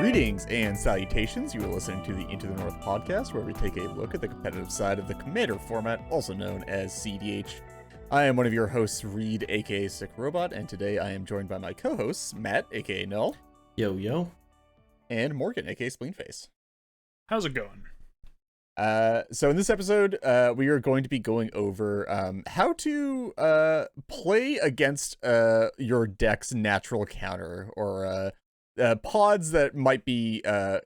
Greetings and salutations. You are listening to the Into the North podcast, where we take a look at the competitive side of the Commander format, also known as CDH. I am one of your hosts, Reed, aka Sick Robot, and today I am joined by my co-hosts, Matt, aka Null. Yo, yo. And Morgan, aka Spleenface. How's it going? So in this episode, we are going to be going over how to play against your deck's natural counter, or pods that might be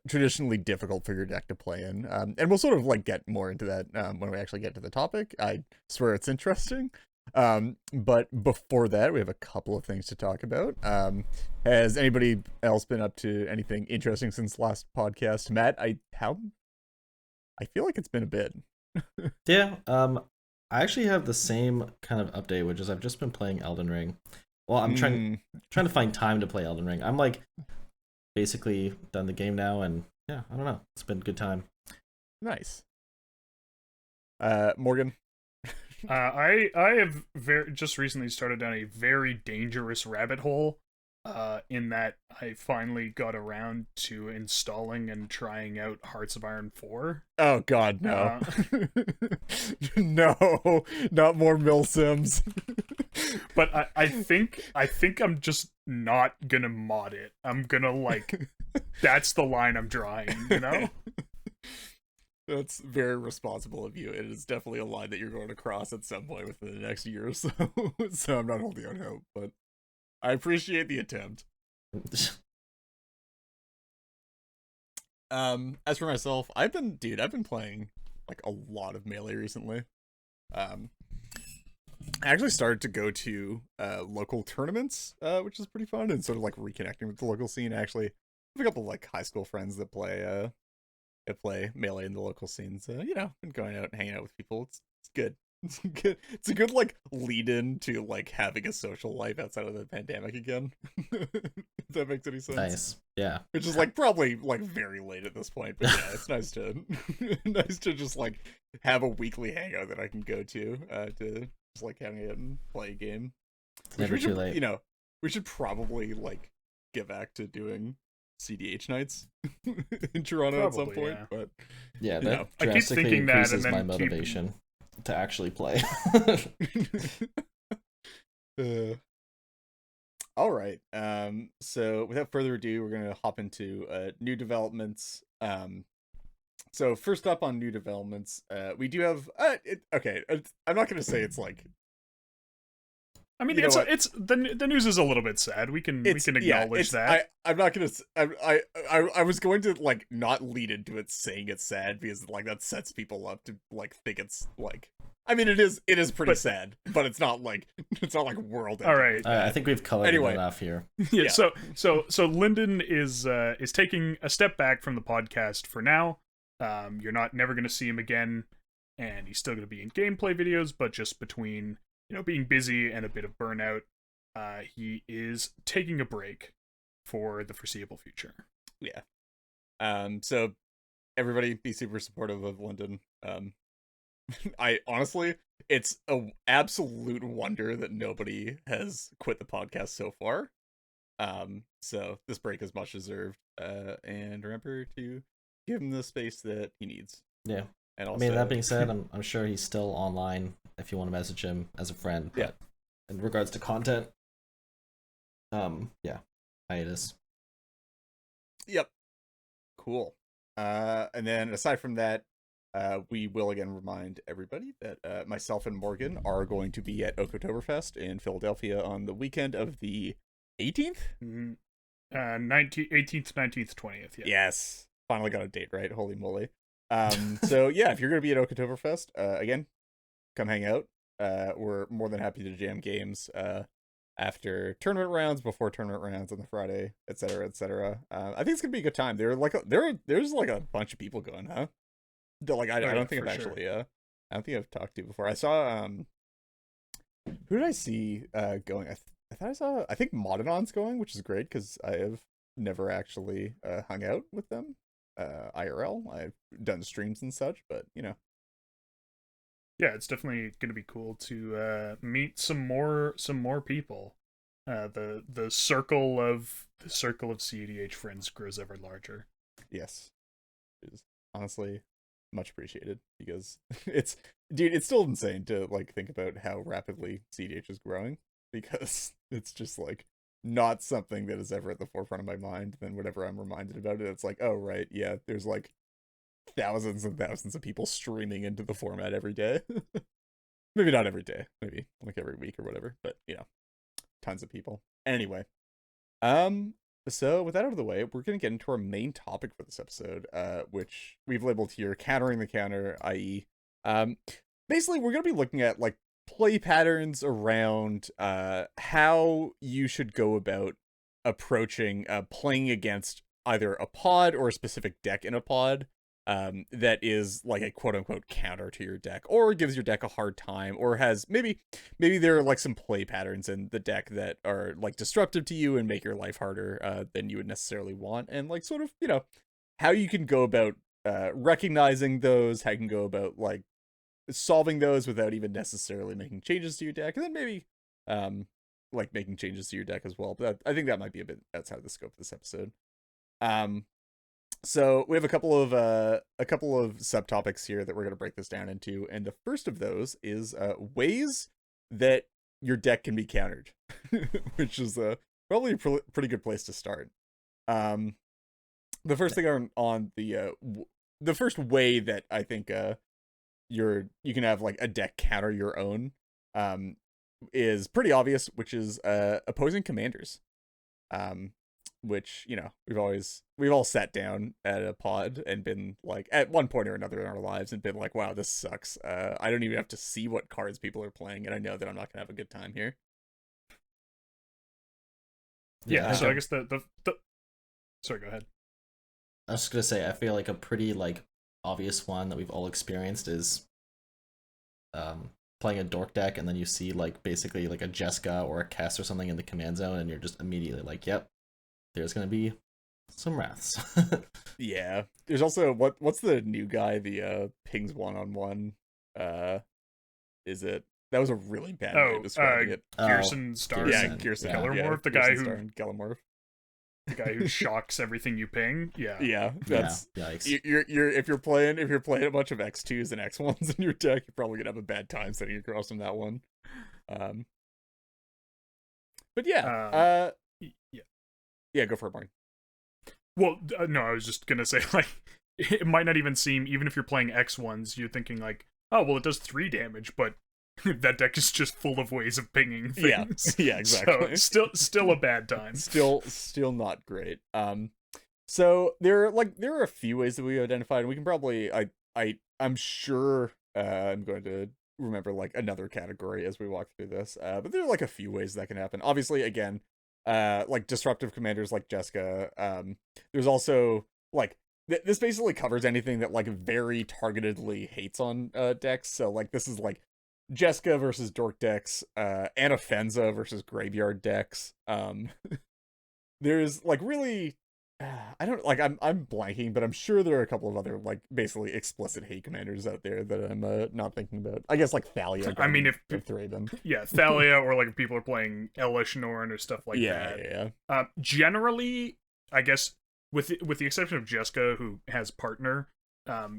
traditionally difficult for your deck to play in. And we'll sort of like get more into that when we actually get to the topic. I swear it's interesting. But before that, we have a couple of things to talk about. Has anybody else been up to anything interesting since last podcast? Matt, I feel like it's been a bit. Yeah, I actually have the same kind of update, which is I've just been playing Elden Ring. Well, I'm trying to find time to play Elden Ring. I'm like basically done the game now, and yeah, I don't know. It's been a good time. Nice. Morgan? I have just recently started down a very dangerous rabbit hole, in that I finally got around to installing and trying out Hearts of Iron 4. Oh god, no. No, not more Mill Sims. But I think I'm just not gonna mod it. I'm gonna like that's the line I'm drawing, you know? That's very responsible of you. It is definitely a line that you're going to cross at some point within the next year or so. So I'm not holding out hope, but I appreciate the attempt. As for myself, I've been playing like a lot of Melee recently. I actually started to go to local tournaments, which is pretty fun, and sort of like reconnecting with the local scene. Actually, I have a couple of like high school friends that play Melee in the local scenes. Been going out and hanging out with people. It's good. It's good. It's a good like lead in to like having a social life outside of the pandemic again. If that makes any sense. Nice. Yeah. Which is like probably like very late at this point, but yeah, it's nice to just like have a weekly hangout that I can go to just like hang out and play a game. It's never too late. We should probably like get back to doing CDH nights in Toronto Probably, at some point, yeah. but Yeah, that I keep drastically thinking that, increases and then my motivation to actually play. All right. So without further ado, we're gonna hop into new developments. So first up on new developments, we do have I'm not gonna say it's like. I mean, it's the news is a little bit sad. We can acknowledge that. I'm not gonna. I was going to like not lead into it saying it's sad because like that sets people up to like think it's like. I mean, it is pretty sad, but it's not like world. All right. I think we've colored it enough here. Yeah. So Lyndon is taking a step back from the podcast for now. You're never going to see him again, and he's still going to be in gameplay videos, but just between being busy and a bit of burnout, he is taking a break for the foreseeable future. Yeah. So everybody be super supportive of Lyndon. I honestly, it's an absolute wonder that nobody has quit the podcast so far. So this break is much deserved. And remember to give him the space that he needs. Yeah. And also, I mean, that being said, I'm sure he's still online if you want to message him as a friend. But yeah. In regards to content, yeah, hiatus. Yep. Cool. And then aside from that, we will again remind everybody that myself and Morgan are going to be at Oktoberfest in Philadelphia on the weekend of the 18th? 18th, 19th, 20th. Yeah. Yes. Finally got a date right. Holy moly. So yeah, if you're going to be at Oktoberfest, again, come hang out. We're more than happy to jam games after tournament rounds, before tournament rounds on the Friday, etc., etc. I think it's going to be a good time. There's like a bunch of people going, huh? I don't think I've actually I don't think I've talked to before. I saw who did I see going? I think Modinon's going, which is great because I have never actually hung out with them IRL. I've done streams and such, but yeah, it's definitely going to be cool to meet some more people. The circle of CEDH friends grows ever larger. Yes, it is honestly much appreciated, because it's still insane to like think about how rapidly CDH is growing, because it's just like not something that is ever at the forefront of my mind. Then whenever I'm reminded about it, it's like, oh right, yeah, there's like thousands and thousands of people streaming into the format every day. Maybe not every day, maybe like every week or whatever, but tons of people. Anyway, so with that out of the way, we're going to get into our main topic for this episode, which we've labeled here countering the counter, i.e. Basically we're going to be looking at like play patterns around how you should go about approaching playing against either a pod or a specific deck in a pod that is like a quote-unquote counter to your deck, or gives your deck a hard time, or has maybe there are like some play patterns in the deck that are like disruptive to you and make your life harder than you would necessarily want, and like sort of how you can go about recognizing those, how you can go about like solving those without even necessarily making changes to your deck, and then maybe like making changes to your deck as well. But I think that might be a bit outside the scope of this episode. So we have a couple of subtopics here that we're going to break this down into, and the first of those is ways that your deck can be countered, which is probably a pretty good place to start. The first thing on the first way that I think you can have like a deck counter your own is pretty obvious, which is opposing commanders. Which we've all sat down at a pod and been like, at one point or another in our lives, and been like, wow, this sucks. I don't even have to see what cards people are playing, and I know that I'm not gonna have a good time here. Yeah, so I guess the sorry, go ahead. I was just gonna say, I feel like a pretty like obvious one that we've all experienced is playing a dork deck, and then you see like basically like a Jessica or a Kess or something in the command zone, and you're just immediately like, yep, there's gonna be some wraths. Yeah, there's also what's the new guy, the pings 1-on-1 is it, that was a really bad way of describing it. Kirsten Star. Yeah, Kirsten Gallimorph, the guy who Gallimorph. The guy who shocks everything you ping. Yeah, that's yikes. You're if you're playing a bunch of X2s and X1s in your deck, you're probably gonna have a bad time setting across from that one. But yeah, yeah, go for it, Martin. Well, no, I was just gonna say, like, it might not even seem, even if you're playing X1s, you're thinking like, oh, well, it does 3 damage, but that deck is just full of ways of pinging things. Yeah, exactly. So, still a bad time. Still not great. So there are a few ways that we identified, and we can probably, I'm sure I'm going to remember like another category as we walk through this. But there are like a few ways that can happen. Obviously, again, like disruptive commanders like Jessica. There's also like this basically covers anything that like very targetedly hates on decks. So like this is like Jessica versus dork decks, Anafenza versus graveyard decks. There's like really I don't like I'm blanking, but I'm sure there are a couple of other like basically explicit hate commanders out there that I'm not thinking about. I guess like Thalia. I mean, if 3 of them. Yeah, Thalia, or like if people are playing Elish Norn or stuff like that. Yeah. Generally, I guess with the exception of Jessica, who has partner,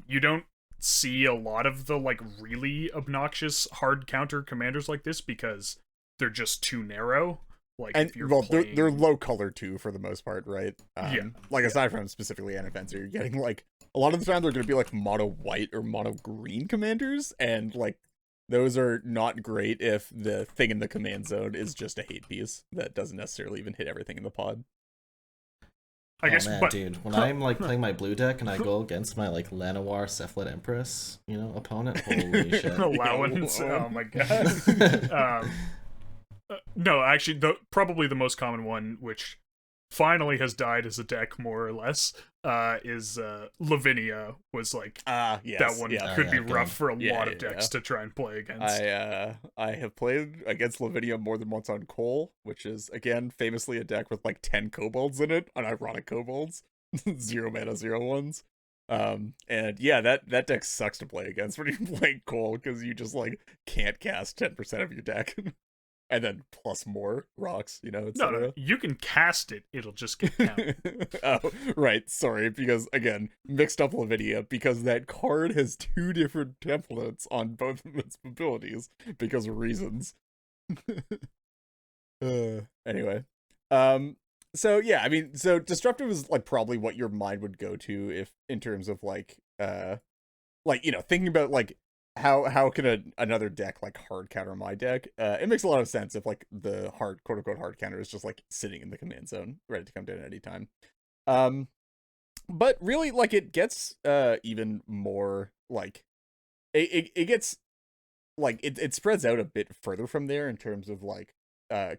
you don't see a lot of the like really obnoxious hard counter commanders like this because they're just too narrow. Like, and if you're playing... they're low color too for the most part, right? Like yeah. Aside from specifically Anafenza, you're getting like a lot of the time they're going to be like mono white or mono green commanders, and like those are not great if the thing in the command zone is just a hate piece that doesn't necessarily even hit everything in the pod. I guess, man, but dude, when I'm like playing my blue deck and I go against my like Llanowar Cephalid Empress, opponent, holy shit! Allowance, oh my god. No, actually, probably the most common one, which finally has died as a deck more or less, is Lavinia. Was like yes, that one could be rough for a lot of yeah. decks to try and play against. I have played against Lavinia more than once on Cole, which is again famously a deck with like 10 kobolds in it, unironic kobolds, 0 mana 0/1s. And yeah, that deck sucks to play against when you play Cole, because you just like can't cast 10% of your deck. and then plus more rocks, you know, No, etc. you can cast it. It'll just get counted. Oh, right. Sorry, because again, mixed up Lavinia, because that card has 2 different templates on both of its abilities because of reasons. Anyway, so yeah, I mean, so disruptive is like probably what your mind would go to if in terms of like you know, thinking about like how can another deck like hard counter my deck. It makes a lot of sense if like the hard quote unquote hard counter is just like sitting in the command zone ready to come down at any time. But really, like, it gets even more like it gets like it spreads out a bit further from there in terms of like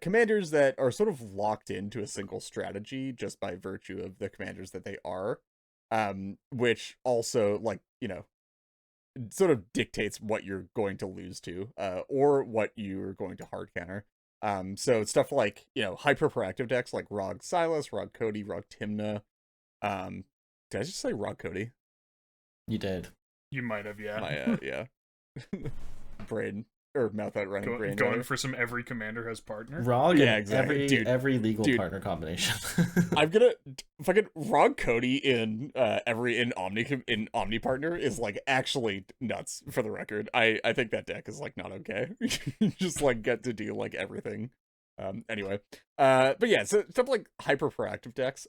commanders that are sort of locked into a single strategy just by virtue of the commanders that they are, which also, like, you know, sort of dictates what you're going to lose to, or what you're going to hard counter. So stuff like, you know, hyper proactive decks like Rog Silas, Rog Cody, Rog Timna. Did I just say Rog Cody? You did. You might have, yeah. My yeah. Brain or mouth out running brain. Going for some every commander has partner. Rog, yeah, exactly. Every legal partner combination. I'm gonna fucking Rog Cody in Omni partner is like actually nuts. For the record, I think that deck is like not okay. You just like get to do like everything. Anyway, but yeah, so stuff like hyper proactive decks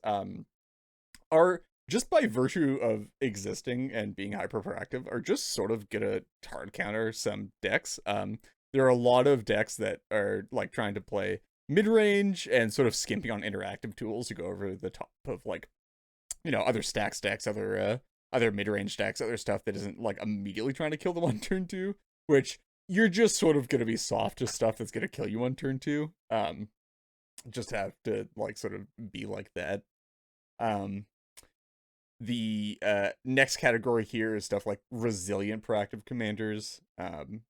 are just by virtue of existing and being hyper proactive are just sort of gonna hard counter some decks. There are a lot of decks that are like trying to play mid-range and sort of skimping on interactive tools to go over the top of, like, you know, other stacks decks, other mid-range decks, other stuff that isn't like immediately trying to kill them on turn 2, which you're just sort of gonna be soft to stuff that's gonna kill you on turn 2. Just have to like sort of be like that. The next category here is stuff like resilient proactive commanders.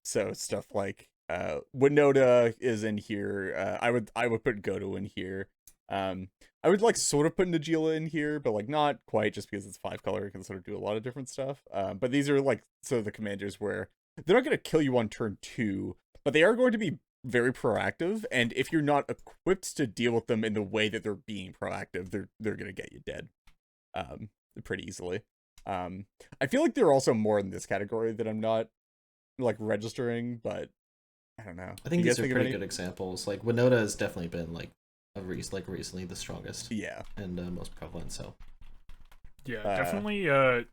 So stuff like Winota is in here. I would put Goto in here. I would like sort of put Najila in here, but like not quite, just because it's 5 color, it can sort of do a lot of different stuff. But these are like sort of the commanders where they're not going to kill you on turn 2, but they are going to be very proactive, and if you're not equipped to deal with them in the way that they're being proactive, they're going to get you dead. Pretty easily. I feel like there are also more in this category that I'm not like registering, but I don't know. I think these are pretty good examples. Like Winota has definitely been like recently the strongest. Yeah. And most prevalent. So. Yeah,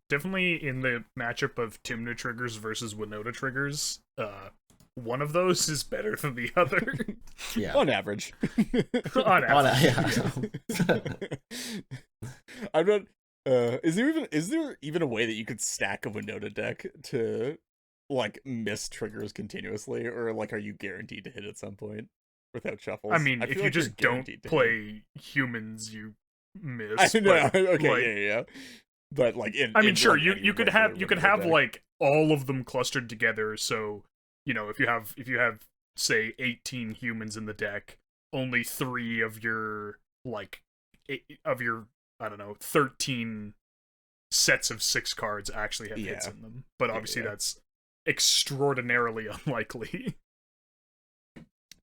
definitely in the matchup of Timna triggers versus Winota triggers, one of those is better than the other. Yeah. On average. On average. Yeah. I'm not. Is there even a way that you could stack a Winota deck to like miss triggers continuously, or like are you guaranteed to hit at some point without shuffles? I mean, if you like just don't play humans, you miss. I know. But, okay, like, yeah. But like, sure, like, you could have deck. like all of them clustered together. So, you know, if you have say 18 humans in the deck, only 3 of your I don't know, 13 sets of 6 cards actually have hits in them. But obviously that's extraordinarily unlikely.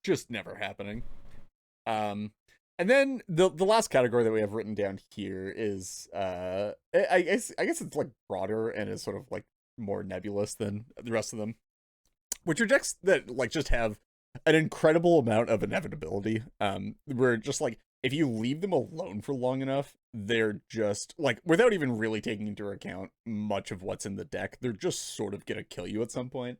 Just never happening. And then the last category that we have written down here is I guess it's like broader and is sort of like more nebulous than the rest of them, which are decks that like just have an incredible amount of inevitability. Where just like, if you leave them alone for long enough, they're just, like, without even really taking into account much of what's in the deck, they're just sort of gonna kill you at some point.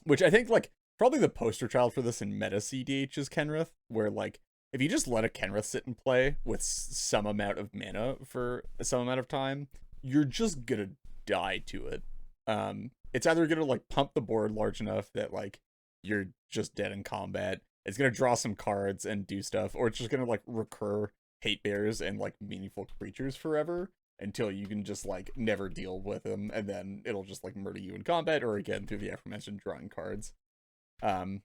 Which I think, like, probably the poster child for this in meta CDH is Kenrith, where, like, if you just let a Kenrith sit and play with some amount of mana for some amount of time, you're just gonna die to it. It's either gonna, like, pump the board large enough that, like, you're just dead in combat, it's gonna draw some cards and do stuff, or it's just gonna like recur hate bears and like meaningful creatures forever until you can just like never deal with them, and then it'll just like murder you in combat, or again through the aforementioned drawing cards. Another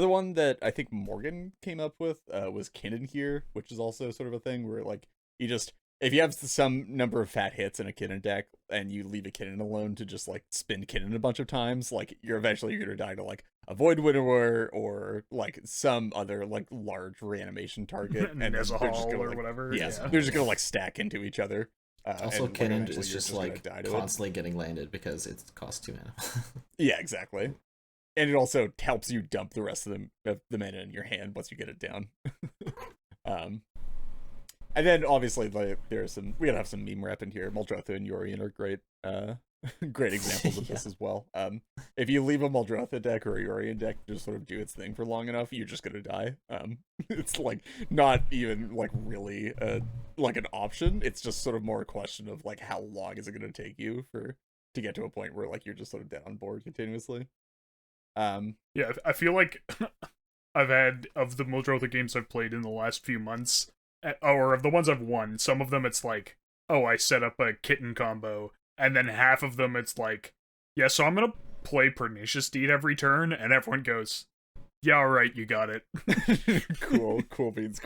one that I think Morgan came up with was Kinnan here, which is also sort of a thing where like you just, if you have some number of fat hits in a Kinnan deck and you leave a Kinnan alone to just like spin Kinnan a bunch of times, like you're gonna die to like a void winnower or like some other like large reanimation target, and as a they're just hall gonna, or like, whatever. yes, yeah. they're just gonna like stack into each other. Also, and, like, cannon eventually is you're just gonna like die to it. constantly getting landed because it costs 2 mana. Yeah, exactly. And it also helps you dump the rest of the mana in your hand once you get it down. And then obviously like we gotta have some meme rep in here. Muldrotha and Yorion are great great examples of this as well. If you leave a Muldrotha deck or a Yorion deck just sort of do its thing for long enough, you're just gonna die. It's like not even like really like an option. It's just sort of more a question of like how long is it gonna take you to get to a point where like you're just sort of dead on board continuously. Yeah, I feel like I've had, of the Muldrotha games I've played in the last few months, or of the ones I've won, some of them it's like, oh, I set up a kitten combo, and then half of them it's like, yeah, so I'm gonna play Pernicious Deed every turn, and everyone goes, yeah, alright, you got it. cool beans.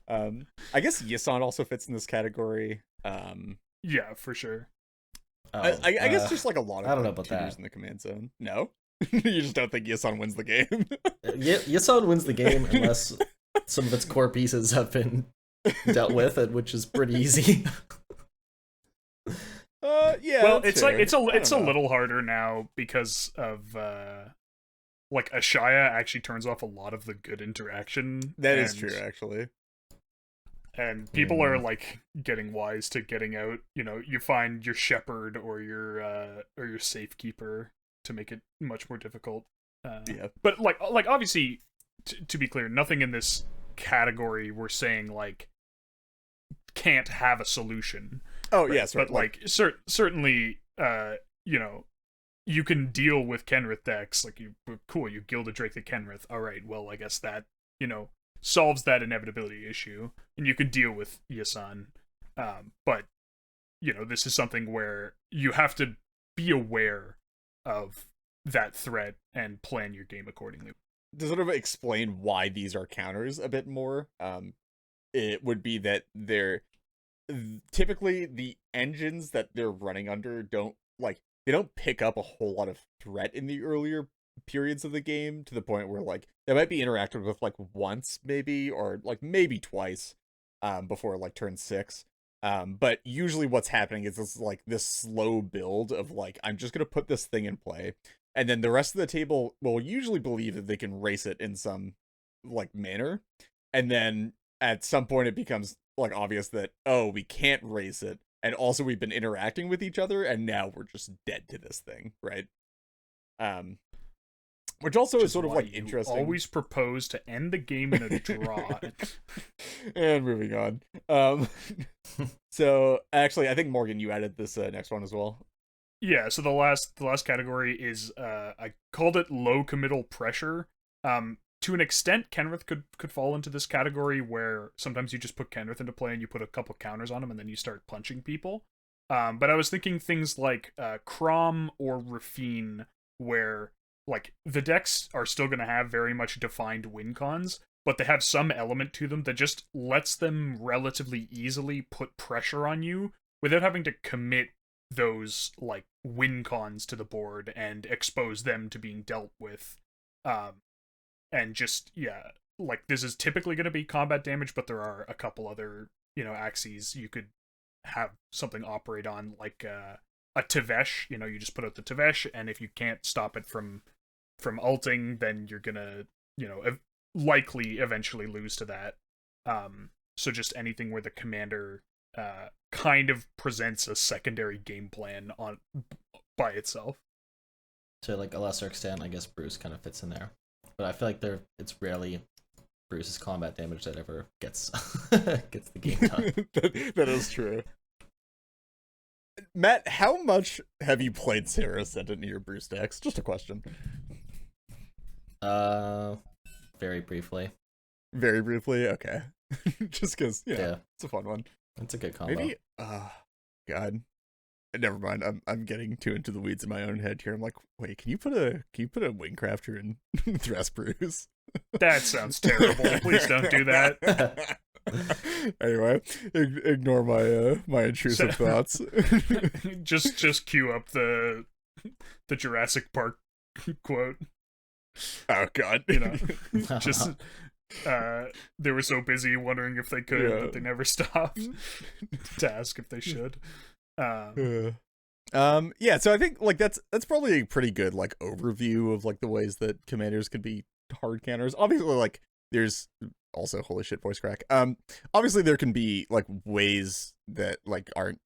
I guess Yisan also fits in this category. Yeah, for sure. I guess just like a lot of I don't know like, about tutors that. in the command zone. No? You just don't think Yisan wins the game? Yisan wins the game unless some of its core pieces have been dealt with, which is pretty easy. Yeah. Well, that's it's fair. like it's a I don't know. little harder now because of like Ashaya actually turns off a lot of the good interaction. That is true, actually. And people are like getting wise to getting out. You know, you find your shepherd or your safekeeper to make it much more difficult. Yeah. But like obviously, to be clear, nothing in this category we're saying like can't have a solution. Oh right? yes, right. But like certainly, you know, you can deal with Kenrith decks. Like you Gilded Drake the Kenrith. All right, well, I guess that, you know, solves that inevitability issue, and you can deal with Yisan. But you know, this is something where you have to be aware of that threat and plan your game accordingly. To sort of explain why these are counters a bit more, it would be that they're typically the engines that they're running under they don't pick up a whole lot of threat in the earlier periods of the game, to the point where like they might be interacted with like once maybe, or like maybe twice before like turn 6. But usually what's happening is this slow build of like, I'm just gonna put this thing in play, and then the rest of the table will usually believe that they can race it in some like manner, and then at some point it becomes like obvious that, oh, we can't race it, and also we've been interacting with each other, and now we're just dead to this thing, right? Which also is sort of like interesting. Always propose to end the game in a draw. And moving on. So actually, I think Morgan, you added this next one as well. Yeah. So the last category is I called it low committal pressure. To an extent, Kenrith could fall into this category, where sometimes you just put Kenrith into play and you put a couple counters on him and then you start punching people. But I was thinking things like Crom or Rafine, where like the decks are still going to have very much defined win cons, but they have some element to them that just lets them relatively easily put pressure on you without having to commit those like win cons to the board and expose them to being dealt with. And just, yeah, like this is typically going to be combat damage, but there are a couple other, you know, axes you could have something operate on, like a Tevesh. You know, you just put out the Tevesh, and if you can't stop it from ulting, then you're gonna, you know, likely eventually lose to that. So just anything where the commander kind of presents a secondary game plan on by itself. To like a lesser extent, I guess Bruce kind of fits in there, but I feel like it's rarely Bruce's combat damage that ever gets gets the game done. That is true. Matt, how much have you played Sarah Ascendant in your Bruce decks? Just a question. Very briefly. Very briefly? Okay. Just because, yeah, it's a fun one. It's a good combo. Maybe, God. Never mind. I'm getting too into the weeds in my own head here. I'm like, wait, can you put a Wingcrafter in Dress Bruce? That sounds terrible. Please don't do that. Anyway, ignore my intrusive thoughts. just cue up the Jurassic Park quote. Oh god. You know, just they were so busy wondering if they could, but they never stopped to ask if they should. Yeah, so I think like that's probably a pretty good like overview of like the ways that commanders could be hard counters. Obviously, like there's also holy shit voice crack. Obviously there can be like ways that like aren't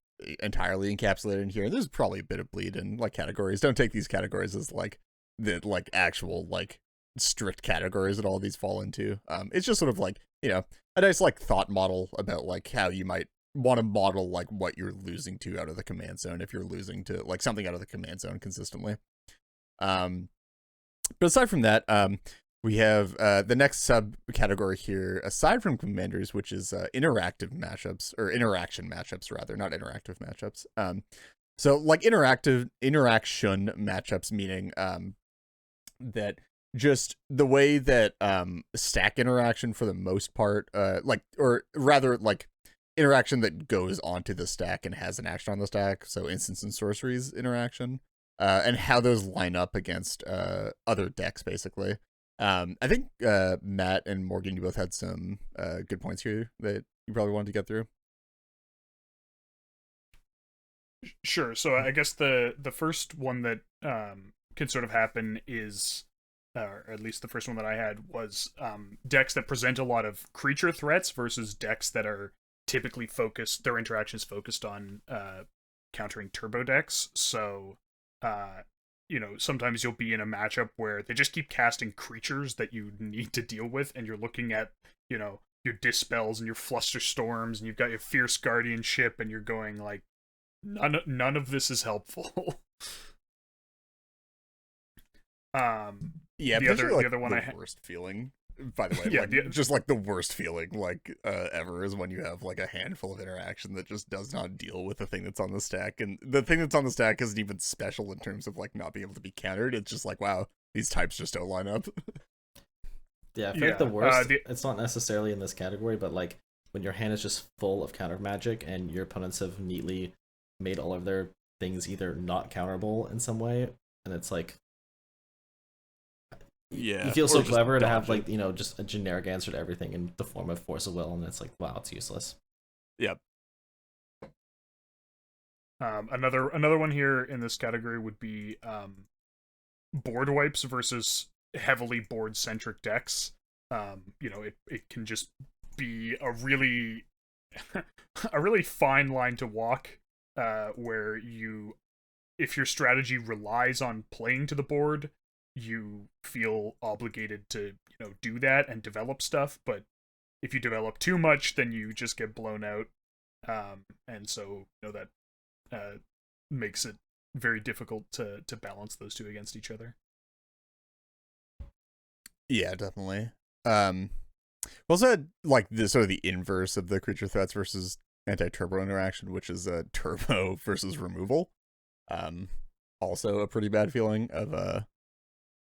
entirely encapsulated in here. There's probably a bit of bleed in like categories. Don't take these categories as like the like actual like strict categories that all these fall into. It's just sort of like, you know, a nice like thought model about like how you might want to model like what you're losing to out of the command zone if you're losing to like something out of the command zone consistently. But aside from that, we have the next subcategory here, aside from commanders, which is interactive matchups, or interaction matchups rather, not interactive matchups. So like interaction matchups, meaning that just the way that stack interaction for the most part, like, or rather like interaction that goes onto the stack and has an action on the stack, so instants and sorceries interaction, and how those line up against other decks, basically. I think Matt and Morgan, you both had some good points here that you probably wanted to get through. Sure. So I guess the first one that can sort of happen is, or at least the first one that I had was decks that present a lot of creature threats versus decks that are typically focused, their interactions focused on countering turbo decks. So you know, sometimes you'll be in a matchup where they just keep casting creatures that you need to deal with, and you're looking at, you know, your Dispels and your Fluster Storms, and you've got your Fierce Guardianship, and you're going like, none of this is helpful. Yeah, the other one the I had, worst feeling, by the way, yeah, like, just like the worst feeling like ever is when you have like a handful of interaction that just does not deal with the thing that's on the stack, and the thing that's on the stack isn't even special in terms of like not being able to be countered. It's just like, wow, these types just don't line up. Yeah, I feel like the worst, it's not necessarily in this category, but like when your hand is just full of counter magic and your opponents have neatly made all of their things either not counterable in some way, and it's like, yeah, you feel so clever to have like, you know, just a generic answer to everything in the form of Force of Will, and it's like, wow, it's useless. Yep. Another one here in this category would be board wipes versus heavily board centric decks. You know, it can just be a really a really fine line to walk, where you, if your strategy relies on playing to the board, you feel obligated to, you know, do that and develop stuff. But if you develop too much, then you just get blown out, and so, you know, that makes it very difficult to balance those two against each other. Yeah, definitely. We also had like the sort of the inverse of the creature threats versus anti-turbo interaction, which is turbo versus removal. Also a pretty bad feeling of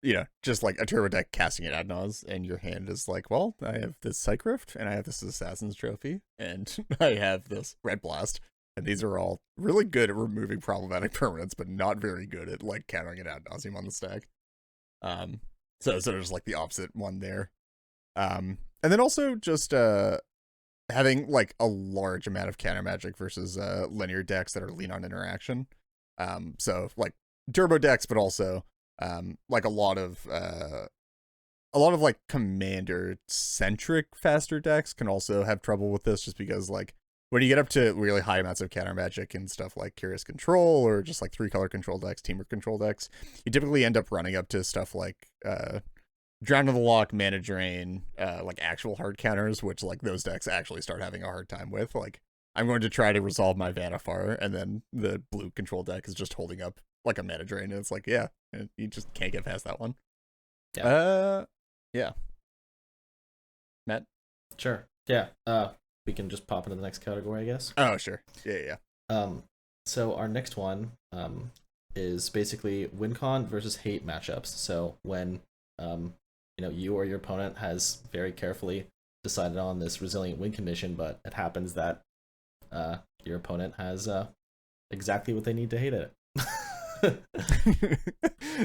you know, just like a turbo deck casting it ad nauseam, and your hand is like, well, I have this Psych Rift, and I have this Assassin's Trophy, and I have this Red Blast, and these are all really good at removing problematic permanents, but not very good at like countering it ad nauseam on the stack. So there's like the opposite one there. And then also just having like a large amount of counter magic versus linear decks that are lean on interaction. So like turbo decks, but also like a lot of like commander centric faster decks can also have trouble with this, just because like when you get up to really high amounts of counter magic and stuff like Curious Control or just like 3-color control decks, teamwork control decks, you typically end up running up to stuff like Drown in the Lock, Mana Drain, like actual hard counters, which like those decks actually start having a hard time with. Like, I'm going to try to resolve my Vanifar, and then the blue control deck is just holding up like a Mana Drain, and it's like, yeah, you just can't get past that one. Yeah. Matt? Sure. Yeah. We can just pop into the next category, I guess. Oh, sure. Yeah. So our next one is basically win con versus hate matchups. So when you know, you or your opponent has very carefully decided on this resilient win condition, but it happens that your opponent has exactly what they need to hate it.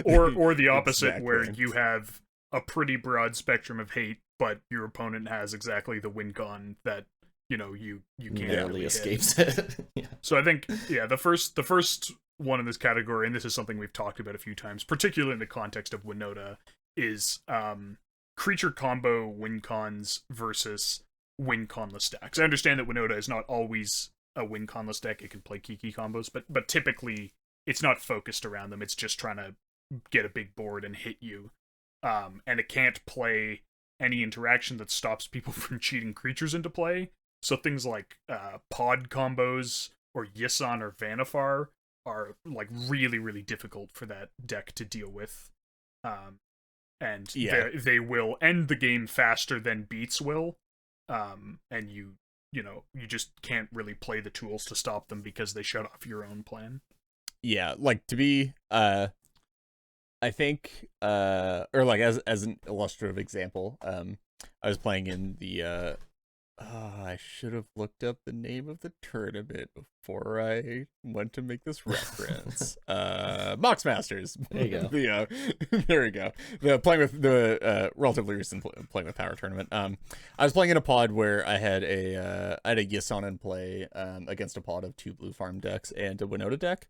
or the opposite, where Exactly. you have a pretty broad spectrum of hate, but your opponent has exactly the win con that you can't Narrowly really escapes hit. it. Yeah. So I think the first one in this category, and this is something we've talked about a few times, particularly in the context of Winota, is creature combo win cons versus win conless stacks. I understand that Winota is not always a win conless deck; it can play Kiki combos, but typically it's not focused around them. It's just trying to get a big board and hit you, and it can't play any interaction that stops people from cheating creatures into play. So things like pod combos or Yisan or Vanifar are like really, really difficult for that deck to deal with. And they will end the game faster than beats will. And you just can't really play the tools to stop them because they shut off your own plan. Yeah, like to be I think or like as an illustrative example, I was playing in the I should have looked up the name of the tournament before I went to make this reference. Mox Masters. There you go. There we go. Playing with the relatively recent playing with Power tournament. I was playing in a pod where I had a Yisan in play against a pod of 2 blue farm decks and a Winota deck.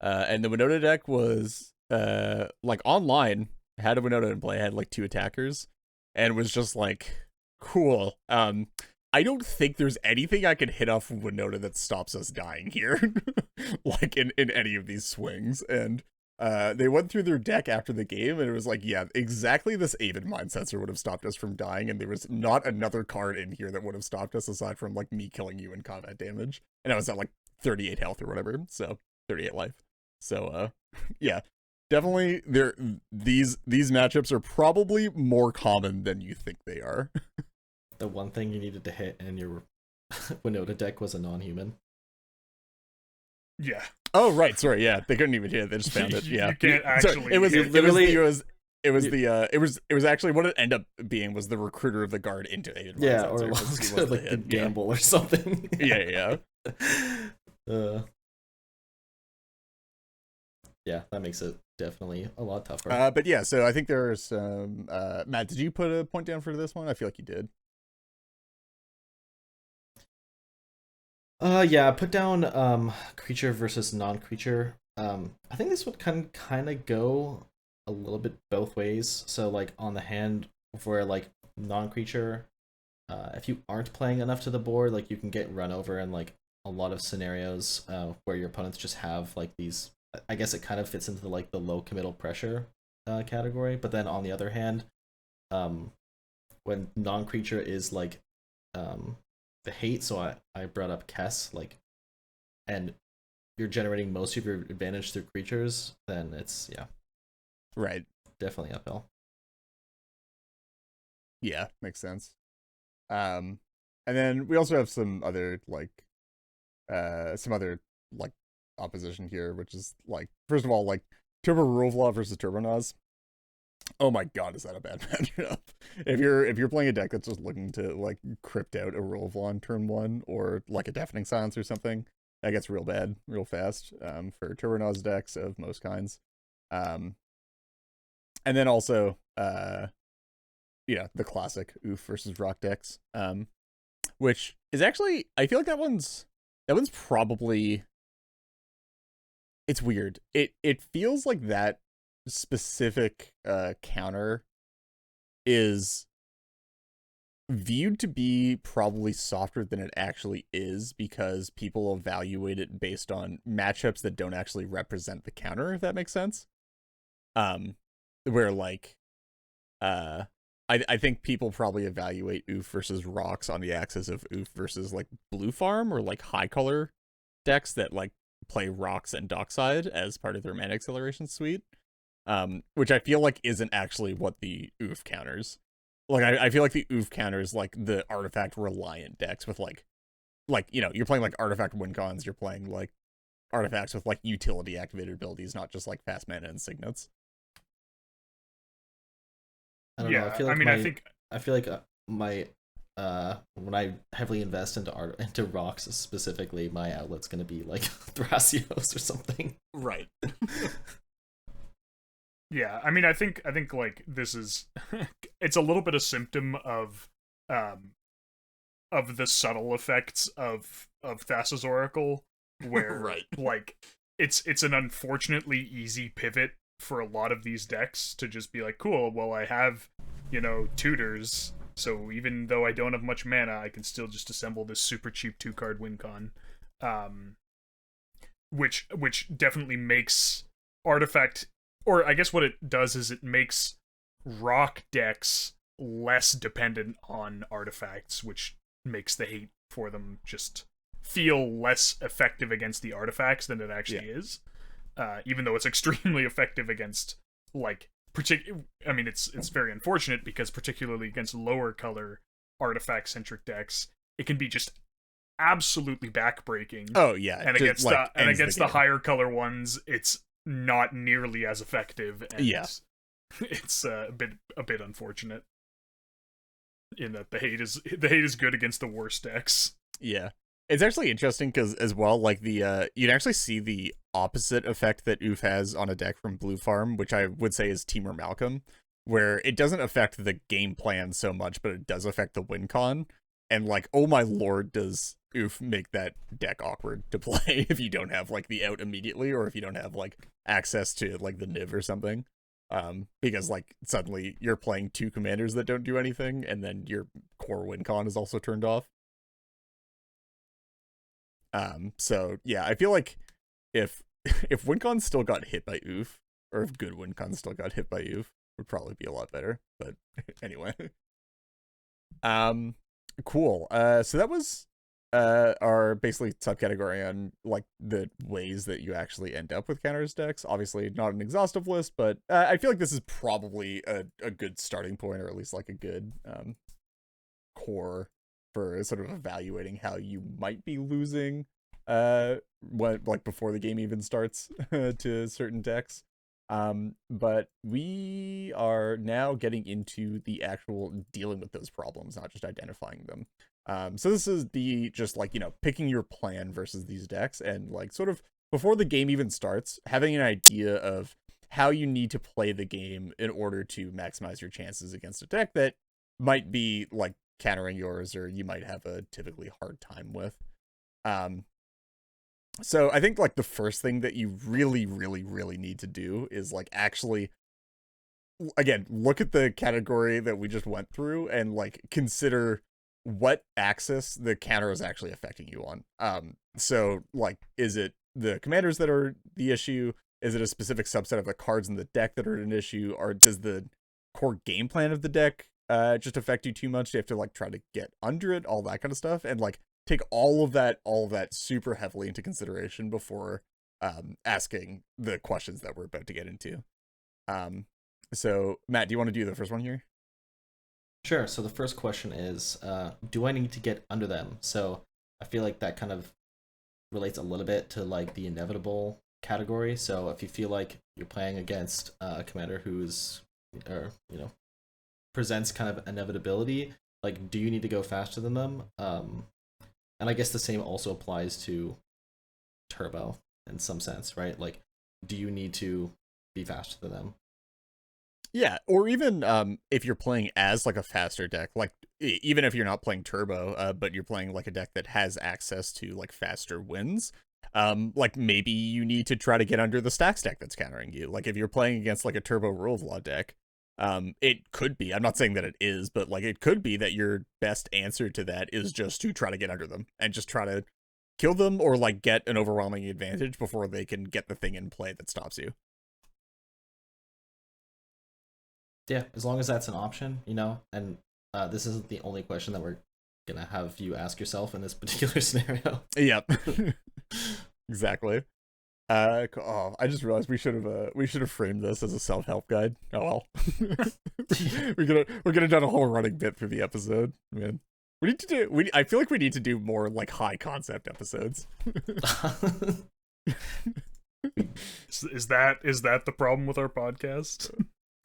And the Winota deck was like online, had a Winota in play, had like 2 attackers, and was just like cool. I don't think there's anything I can hit off of Winota that stops us dying here, like in any of these swings. And they went through their deck after the game, and it was like, yeah, exactly this Aven Mind Sensor would have stopped us from dying, and there was not another card in here that would have stopped us aside from like me killing you in combat damage. And I was at like 38 health or whatever, so 38 life. So yeah, definitely these matchups are probably more common than you think they are. The one thing you needed to hit in your Winota deck was a non-human. Yeah. Oh right, sorry. Yeah, they couldn't even hit it. They just found it. Yeah, You can't actually. Sorry, it was actually what it ended up being was the recruiter of the guard into Aiden. Yeah, or like the gamble or something. Yeah. Yeah, that makes it definitely a lot tougher. But yeah, so I think there's some. Matt, did you put a point down for this one? I feel like you did. Yeah, I put down creature versus non-creature. I think this would kind of go a little bit both ways. So like on the hand where like non-creature, if you aren't playing enough to the board, like you can get run over in like a lot of scenarios where your opponents just have like these. I guess it kind of fits into like the low committal pressure category. But then on the other hand, when non-creature is like the hate, so I brought up Kess, like, and you're generating most of your advantage through creatures, then it's Right. definitely uphill. Yeah, makes sense. And then we also have some other opposition here, which is like, first of all, like Turbo Rovla versus Turbonauz. Oh my god, is that a bad matchup? If you're playing a deck that's just looking to like crypt out a Rovla on turn 1 or like a Deafening Silence or something, that gets real bad real fast for Turbonauz decks of most kinds. And then also the classic Oof versus Rock decks, which is actually, I feel like that one's probably, it's weird. It feels like that specific counter is viewed to be probably softer than it actually is because people evaluate it based on matchups that don't actually represent the counter, if that makes sense. Where like I think people probably evaluate Oof versus Rocks on the axis of Oof versus like Blue Farm or like high color decks that like play Rocks and Dockside as part of their Mana Acceleration suite. Which I feel like isn't actually what the Oof counters. Like I feel like the Oof counters like the artifact reliant decks with like you're playing like artifact win cons, you're playing like artifacts with like utility activated abilities, not just like fast mana and signets. I don't know. I feel like my when I heavily invest into rocks specifically, my outlet's gonna be like Thrasios or something. Right. Yeah, I mean, I think like this is it's a little bit a symptom of the subtle effects of Thassa's Oracle, where Right. like it's an unfortunately easy pivot for a lot of these decks to just be like, cool, well, I have, tutors, so even though I don't have much mana, I can still just assemble this super cheap 2-card win con. Which definitely makes artifact, or I guess what it does is it makes rock decks less dependent on artifacts, which makes the hate for them just feel less effective against the artifacts than it actually is. Even though it's extremely effective against, like, I mean, it's very unfortunate because particularly against lower color artifact centric decks, it can be just absolutely backbreaking. Oh yeah, and just, against the higher color ones, it's not nearly as effective. And it's a bit unfortunate in that the hate is good against the worst decks. Yeah. It's actually interesting because as well, like you'd actually see the opposite effect that Oof has on a deck from Blue Farm, which I would say is Teamer Malcolm, where it doesn't affect the game plan so much, but it does affect the win con. And like, oh my lord, does Oof make that deck awkward to play if you don't have like the out immediately, or if you don't have like access to like the Niv or something. Because like suddenly you're playing 2 commanders that don't do anything, and then your core win con is also turned off. So yeah, I feel like if WinCon still got hit by Oof, or if good WinCon still got hit by Oof, would probably be a lot better. But anyway. Cool. So that was our basically subcategory on like the ways that you actually end up with counters decks. Obviously not an exhaustive list, but I feel like this is probably a good starting point, or at least like a good core for sort of evaluating how you might be losing like before the game even starts to certain decks. But we are now getting into the actual dealing with those problems, not just identifying them. So this is the just like, picking your plan versus these decks, and like sort of before the game even starts, having an idea of how you need to play the game in order to maximize your chances against a deck that might be like countering yours, or you might have a typically hard time with. So I think like the first thing that you really, really, really need to do is like actually, again, look at the category that we just went through and like consider what axis the counter is actually affecting you on. So like, is it the commanders that are the issue? Is it a specific subset of the cards in the deck that are an issue? Or does the core game plan of the deck just affect you too much? You have to like try to get under it, all that kind of stuff, and like take all of that super heavily into consideration before asking the questions that we're about to get into. So Matt, do you want to do the first one here? Sure. So the first question is, do I need to get under them? So I feel like that kind of relates a little bit to like the inevitable category. So if you feel like you're playing against a commander who's, or presents kind of inevitability, like, do you need to go faster than them? And I guess the same also applies to Turbo in some sense, right? Like, do you need to be faster than them? Yeah, or even if you're playing as like a faster deck, like even if you're not playing Turbo, but you're playing like a deck that has access to like faster wins, like maybe you need to try to get under the stacks deck that's countering you. Like if you're playing against like a Turbo Rule of Law deck, it could be, I'm not saying that it is, but like it could be that your best answer to that is just to try to get under them and just try to kill them, or like get an overwhelming advantage before they can get the thing in play that stops you. Yeah, as long as that's an option, and this isn't the only question that we're gonna have you ask yourself in this particular scenario. Yep. Exactly. I just realized we should have framed this as a self-help guide. Oh well. we're gonna done a whole running bit through the episode, man. I feel like we need to do more like high concept episodes. Is that the problem with our podcast?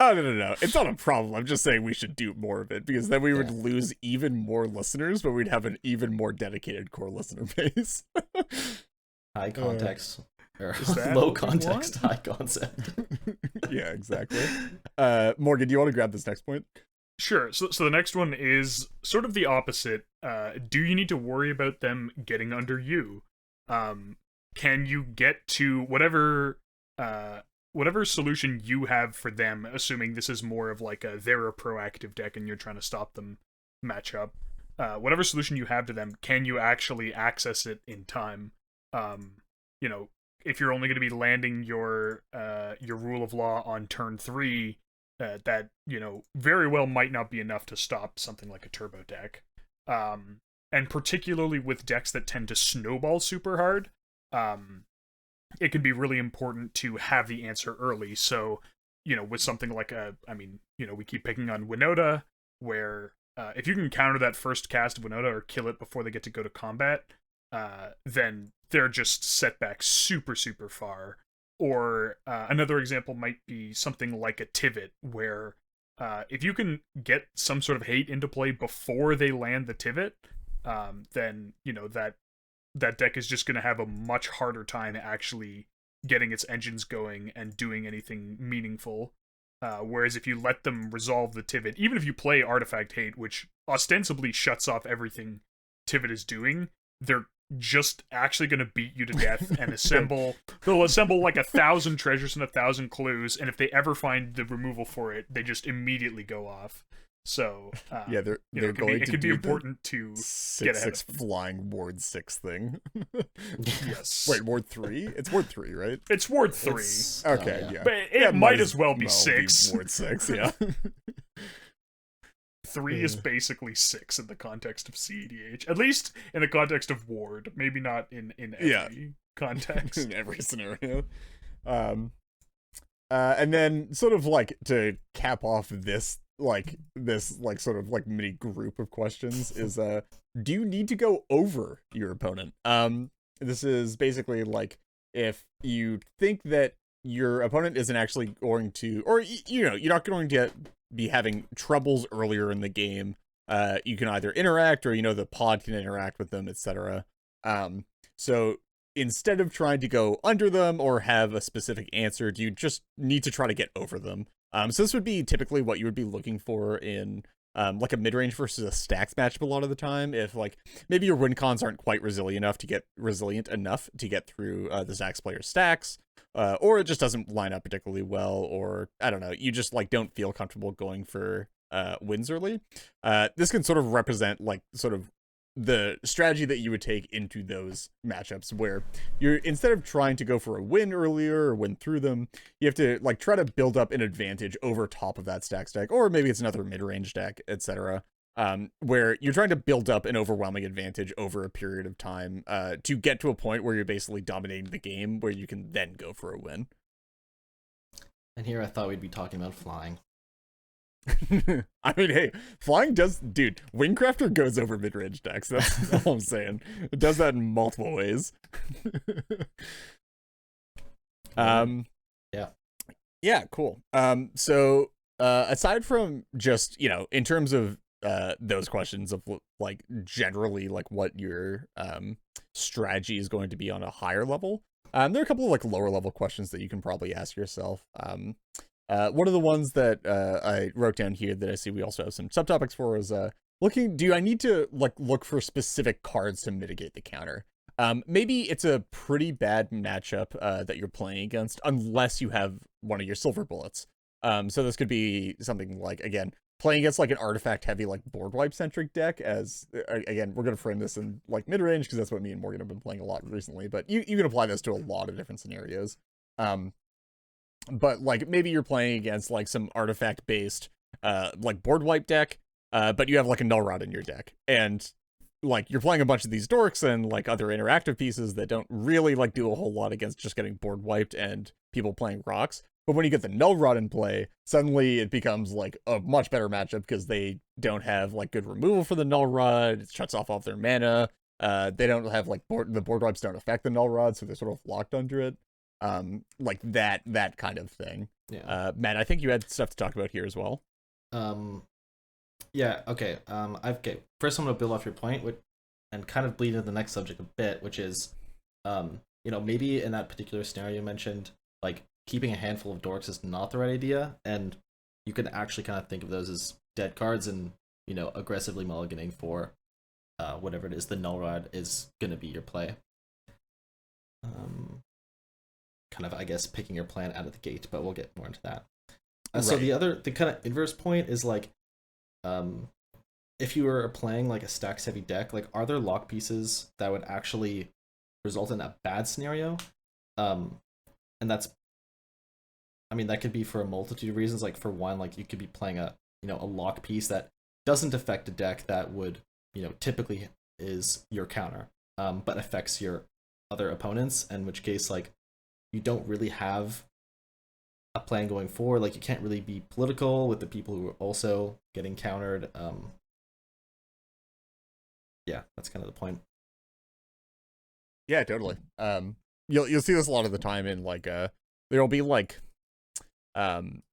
Oh, no. It's not a problem. I'm just saying we should do more of it, because then we would lose even more listeners, but we'd have an even more dedicated core listener base. High context. Or Is that low what we context, want? high concept. Yeah, exactly. Morgan, do you want to grab this next point? Sure. So the next one is sort of the opposite. Do you need to worry about them getting under you? Can you get to whatever solution you have for them, assuming this is more of like they're a proactive deck and you're trying to stop them match up. Whatever solution you have to them, can you actually access it in time? If you're only going to be landing your rule of law on turn 3, that very well might not be enough to stop something like a turbo deck. And particularly with decks that tend to snowball super hard, it can be really important to have the answer early. So, with something like we keep picking on Winota, where if you can counter that first cast of Winota or kill it before they get to go to combat, then they're just set back super, super far. Or another example might be something like a Tivit, where if you can get some sort of hate into play before they land the Tivit, then that deck is just going to have a much harder time actually getting its engines going and doing anything meaningful. Whereas if you let them resolve the Tivit, even if you play Artifact Hate, which ostensibly shuts off everything Tivit is doing, they're just actually going to beat you to death and they'll assemble like 1,000 treasures and 1,000 clues, and if they ever find the removal for it, they just immediately go off. So yeah, they're going to it could be do important to get ahead 6/6 of them. flying ward 6 thing. Yes. Wait, ward 3? It's ward 3, right? It's ward 3. Okay, yeah. yeah. But it might as well be well 6. ward 6, yeah. 3 is basically 6 in the context of CEDH. At least in the context of Ward. Maybe not in every context. In every scenario. And then sort of like to cap off this sort of like mini group of questions is do you need to go over your opponent? This is basically like if you think that your opponent isn't actually going to, or you're not going to be having troubles earlier in the game, you can either interact or the pod can interact with them, etc. So instead of trying to go under them or have a specific answer, do you just need to try to get over them? So this would be typically what you would be looking for in like a mid-range versus a stacks matchup a lot of the time. If like maybe your win cons aren't quite resilient enough to get through the stacks player's stacks, or it just doesn't line up particularly well, or I don't know, you just like don't feel comfortable going for wins early. This can sort of represent like sort of the strategy that you would take into those matchups, where you're, instead of trying to go for a win earlier or win through them, you have to like try to build up an advantage over top of that stacks deck, or maybe it's another mid-range deck, etc. Where you're trying to build up an overwhelming advantage over a period of time to get to a point where you're basically dominating the game, where you can then go for a win. And here I thought we'd be talking about flying. I mean, hey, flying does, dude, Wingcrafter goes over mid-range decks. That's all I'm saying. It does that in multiple ways. Yeah, cool. So aside from just, in terms of those questions of like generally like what your strategy is going to be on a higher level, there are a couple of like lower level questions that you can probably ask yourself. One of the ones that I wrote down here that I see we also have some subtopics for is do I need to like look for specific cards to mitigate the counter? Maybe it's a pretty bad matchup that you're playing against, unless you have one of your silver bullets. So this could be something like, again, playing against like an artifact heavy like board wipe centric deck, as again, we're going to frame this in like mid range because that's what me and Morgan have been playing a lot recently, but you can apply this to a lot of different scenarios. But like maybe you're playing against like some artifact based like board wipe deck, but you have like a null rod in your deck, and like you're playing a bunch of these dorks and like other interactive pieces that don't really like do a whole lot against just getting board wiped and people playing rocks. But when you get the null rod in play, suddenly it becomes like a much better matchup because they don't have like good removal for the null rod. It shuts off their mana. They don't have like the board wipes don't affect the null rod, so they're sort of locked under it. like that kind of thing. Yeah. Matt, I think you had stuff to talk about here as well. Yeah. Okay. Okay. First, I'm gonna build off your point, and kind of bleed into the next subject a bit, which is, maybe in that particular scenario you mentioned, like keeping a handful of dorks is not the right idea, and you can actually kind of think of those as dead cards, and aggressively mulliganing for, whatever it is the null rod is gonna be your play. Kind of, I guess, picking your plan out of the gate, but we'll get more into that. So the kind of inverse point is like, if you were playing like a stacks heavy deck, like are there lock pieces that would actually result in a bad scenario? And that's, I mean, that could be for a multitude of reasons. Like for one, like you could be playing a lock piece that doesn't affect a deck that would, typically is your counter, but affects your other opponents, in which case, like, you don't really have a plan going forward. Like, you can't really be political with the people who are also getting countered. Yeah, that's kind of the point. Yeah, totally. You'll see this a lot of the time in like there'll be like hard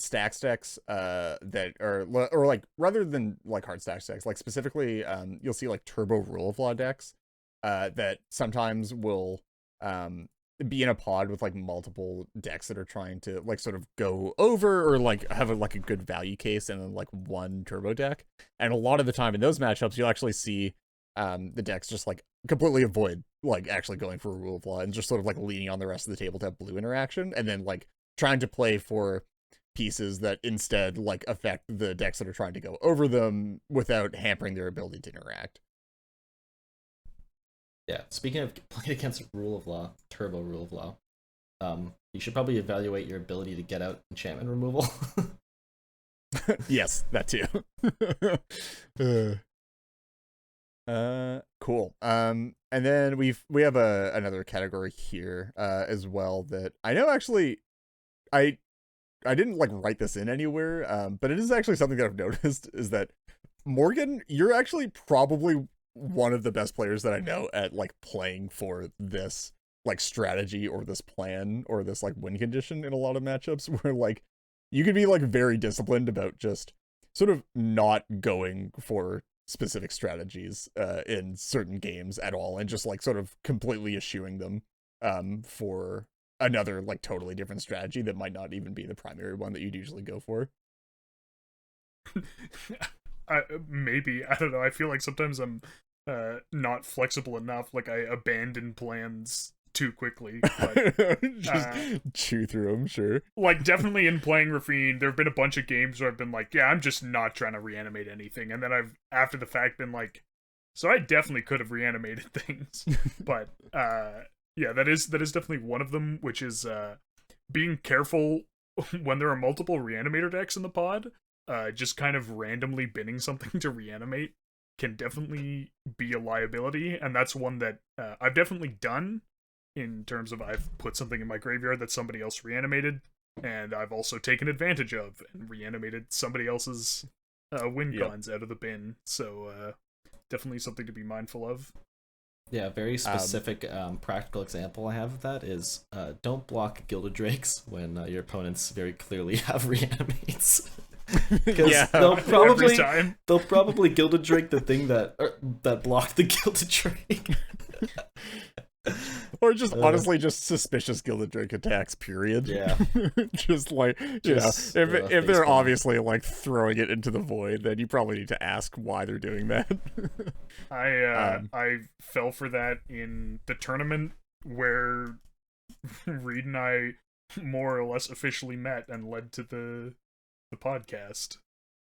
stack decks that are, or like rather than like hard stack decks, like specifically you'll see like turbo rule of law decks that sometimes will be in a pod with like multiple decks that are trying to like sort of go over or like have a good value case and then like one turbo deck. And a lot of the time in those matchups you'll actually see the decks just like completely avoid like actually going for a rule of law and just sort of like leaning on the rest of the table to have blue interaction, and then like trying to play for pieces that instead like affect the decks that are trying to go over them without hampering their ability to interact. Yeah, speaking of playing against rule of law, turbo rule of law, you should probably evaluate your ability to get out enchantment removal. Yes, that too. Cool. And then we have another category here as well that I know actually I didn't like write this in anywhere, but it is actually something that I've noticed is that Morgan, you're actually probably one of the best players that I know at like playing for this like strategy or this plan or this like win condition in a lot of matchups where like you can be like very disciplined about just sort of not going for specific strategies in certain games at all and just like sort of completely eschewing them for another like totally different strategy that might not even be the primary one that you'd usually go for. Maybe, I don't know. I feel like sometimes I'm not flexible enough. Like I abandon plans too quickly. But, just chew through them, sure. Like definitely in playing Rafine, there have been a bunch of games where I've been like, yeah, I'm just not trying to reanimate anything, and then I've after the fact been like, so I definitely could have reanimated things. But yeah, that is definitely one of them, which is being careful when there are multiple reanimator decks in the pod. Just kind of randomly binning something to reanimate can definitely be a liability, and that's one that I've definitely done in terms of I've put something in my graveyard that somebody else reanimated, and I've also taken advantage of and reanimated somebody else's win cons out of the bin, so definitely something to be mindful of. Yeah, a very specific practical example I have of that is don't block Gilded Drakes when your opponents very clearly have reanimates. Because they'll probably Gilded Drake the thing that blocked the Gilded Drake. Or just honestly just suspicious Gilded Drake attacks, period. Yeah. Just like, if they're obviously like throwing it into the void, then you probably need to ask why they're doing that. I fell for that in the tournament where Reed and I more or less officially met and led to the podcast.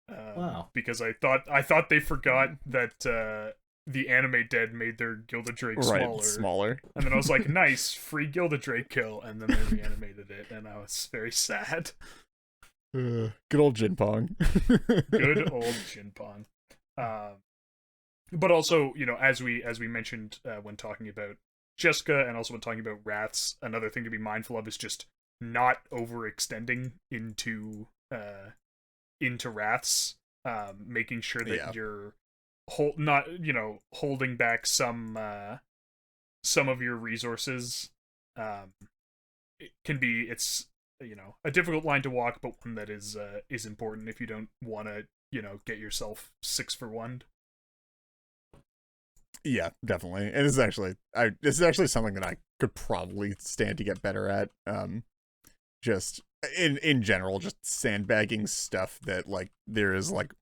Wow. Because I thought they forgot that the animate dead made their Gilded Drake smaller. And then I was like, nice, free Gilded Drake kill, and then they reanimated it, and I was very sad. Good old Jin Pong. Good old Jin Pong. But also, as we mentioned when talking about Jessica and also when talking about Wraths, another thing to be mindful of is just not overextending into Wraths, making sure that you're holding back some some of your resources. It can be, it's, a difficult line to walk, but one that is important if you don't want to, get yourself 6 for 1. Yeah, definitely. And this is actually something that I could probably stand to get better at. Just in general, just sandbagging stuff that like there is like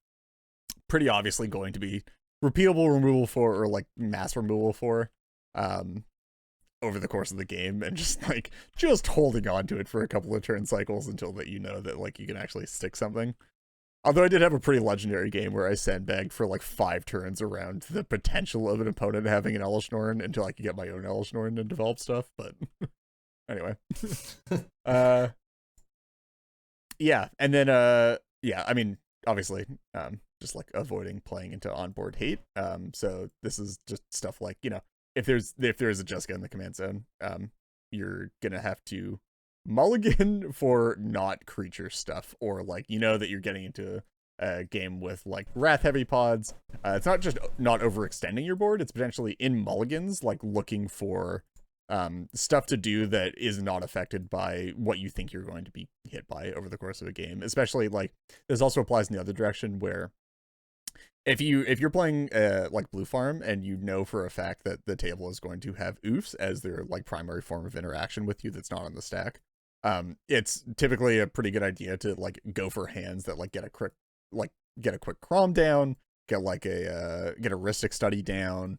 pretty obviously going to be repeatable removal for, or like mass removal for, over the course of the game, and just holding on to it for a couple of turn cycles until that that like you can actually stick something. Although I did have a pretty legendary game where I sandbagged for like 5 turns around the potential of an opponent having an Elish Norn until I could get my own Elish Norn and develop stuff, but anyway. Yeah, and then yeah, I mean, obviously, just like avoiding playing into onboard hate. So this is just stuff like, if there is a Jessica in the command zone, you're gonna have to mulligan for not creature stuff, or like that you're getting into a game with like wrath heavy pods. It's not just not overextending your board, it's potentially in mulligans like looking for stuff to do that is not affected by what you think you're going to be hit by over the course of a game. Especially like this also applies in the other direction, where if you're playing like blue farm and for a fact that the table is going to have oofs as their like primary form of interaction with you that's not on the stack, it's typically a pretty good idea to like go for hands that like get a quick crom down, get a Ristic Study down.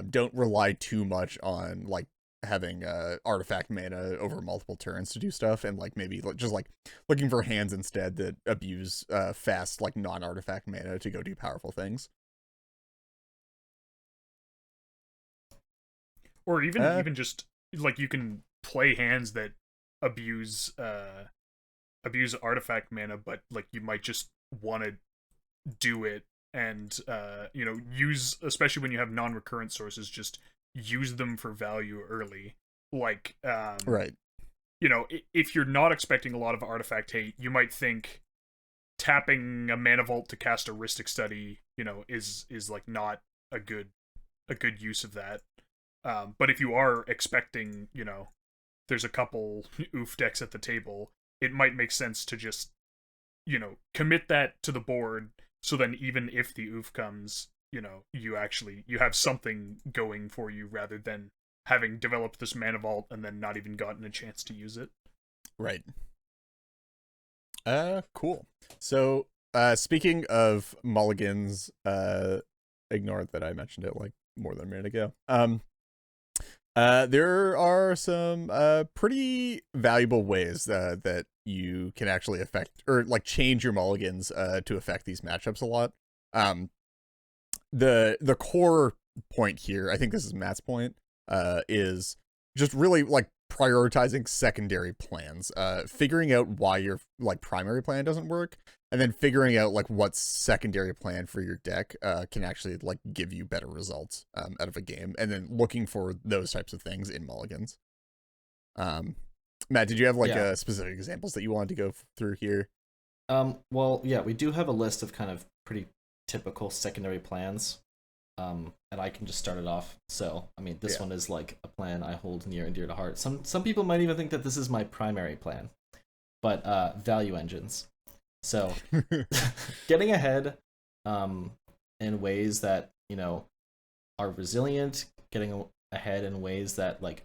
Don't rely too much on like having artifact mana over multiple turns to do stuff, and like maybe just like looking for hands instead that abuse fast like non-artifact mana to go do powerful things. Or even just like you can play hands that abuse artifact mana, but like you might just want to do it and use, especially when you have non-recurrent sources, just use them for value early. Like right, if you're not expecting a lot of artifact hate, you might think tapping a mana vault to cast a Ristic Study is like not a good use of that. But if you are expecting, there's a couple oof decks at the table, it might make sense to just, commit that to the board, so then even if the oof comes, you have something going for you, rather than having developed this mana vault and then not even gotten a chance to use it. Right. Cool. So, speaking of mulligans, ignore that I mentioned it like more than a minute ago. There are some pretty valuable ways that you can actually affect or like change your mulligans to affect these matchups a lot. The core point here, I think this is Matt's point, is just really like prioritizing secondary plans, figuring out why your like primary plan doesn't work, and then figuring out like what secondary plan for your deck can actually like give you better results out of a game, and then looking for those types of things in mulligans. Matt, did you have like specific examples that you wanted to go through here? Well, yeah, we do have a list of kind of pretty typical secondary plans, and I can just start it off. So, I mean, this one is like a plan I hold near and dear to heart. Some people might even think that this is my primary plan, but value engines. So, getting ahead in ways that, are resilient, getting ahead in ways that like,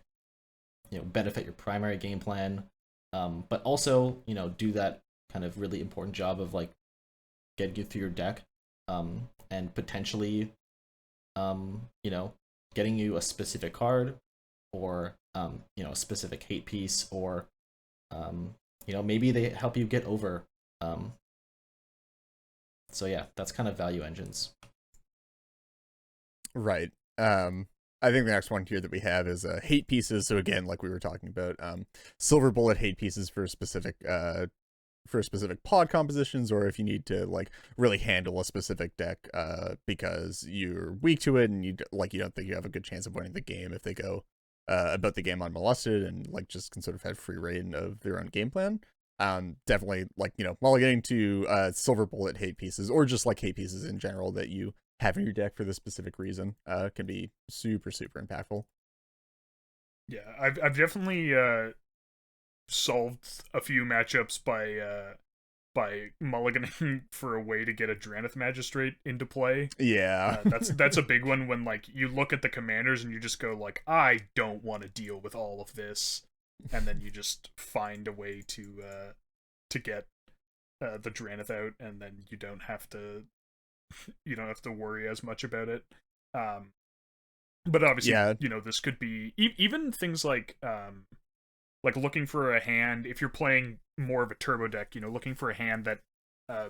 benefit your primary game plan, but also, do that kind of really important job of like getting you through your deck, and potentially, getting you a specific card, or a specific hate piece, or maybe they help you get over. So yeah, that's kind of value engines. Right. I think the next one here that we have is hate pieces. So again, like we were talking about, silver bullet hate pieces for specific pod compositions, or if you need to like really handle a specific deck because you're weak to it and you don't think you have a good chance of winning the game if they go about the game unmolested and like just can sort of have free reign of their own game plan. Definitely like mulliganing to silver bullet hate pieces, or just like hate pieces in general that you have in your deck for this specific reason can be super impactful. Yeah, I've definitely solved a few matchups by mulliganing for a way to get a Dranith Magistrate into play. Yeah. That's a big one when like you look at the commanders and you just go like, I don't want to deal with all of this, and then you just find a way to get the Dranith out, and then you don't have to worry as much about it. Um, but obviously, Yeah. this could be even things like looking for a hand if you're playing more of a turbo deck. Looking for a hand that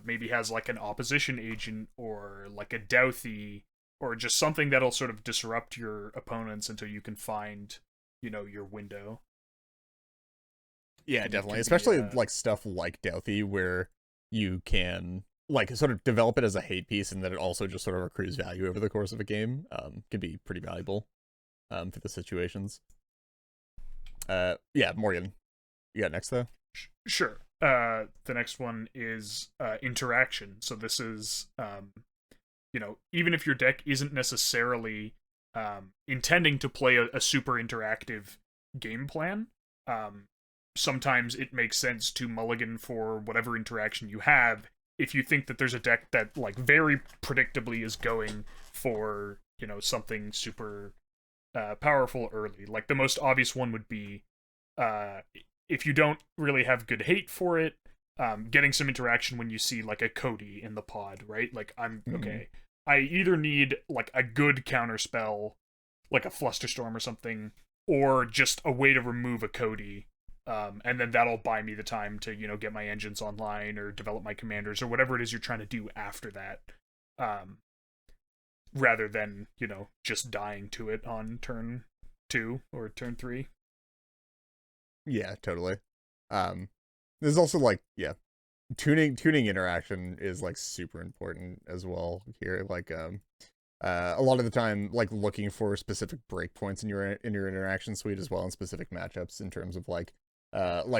maybe has like an opposition agent or like a Douthie or just something that'll sort of disrupt your opponents until you can find your window. Yeah, And definitely. be, Especially like stuff like Douthie, where you can like sort of develop it as a hate piece, and then it also just sort of accrues value over the course of a game. Can be pretty valuable for the situations. Yeah, Morgan, you got next though? Sure. The next one is interaction. So this is even if your deck isn't necessarily intending to play a super interactive game plan, sometimes it makes sense to mulligan for whatever interaction you have if you think that there's a deck that like very predictably is going for something super powerful early. Like the most obvious one would be if you don't really have good hate for it, getting some interaction when you see like a Cody in the pod, right? Like okay. I either need like a good counter spell, like a Flusterstorm or something, or just a way to remove a Cody. And then that'll buy me the time to, get my engines online or develop my commanders or whatever it is you're trying to do after that. Rather than, just dying to it on turn 2 or turn 3. Yeah, totally. There's also like, yeah, tuning interaction is like super important as well here. Like a lot of the time, like looking for specific breakpoints in your interaction suite as well in specific matchups in terms of like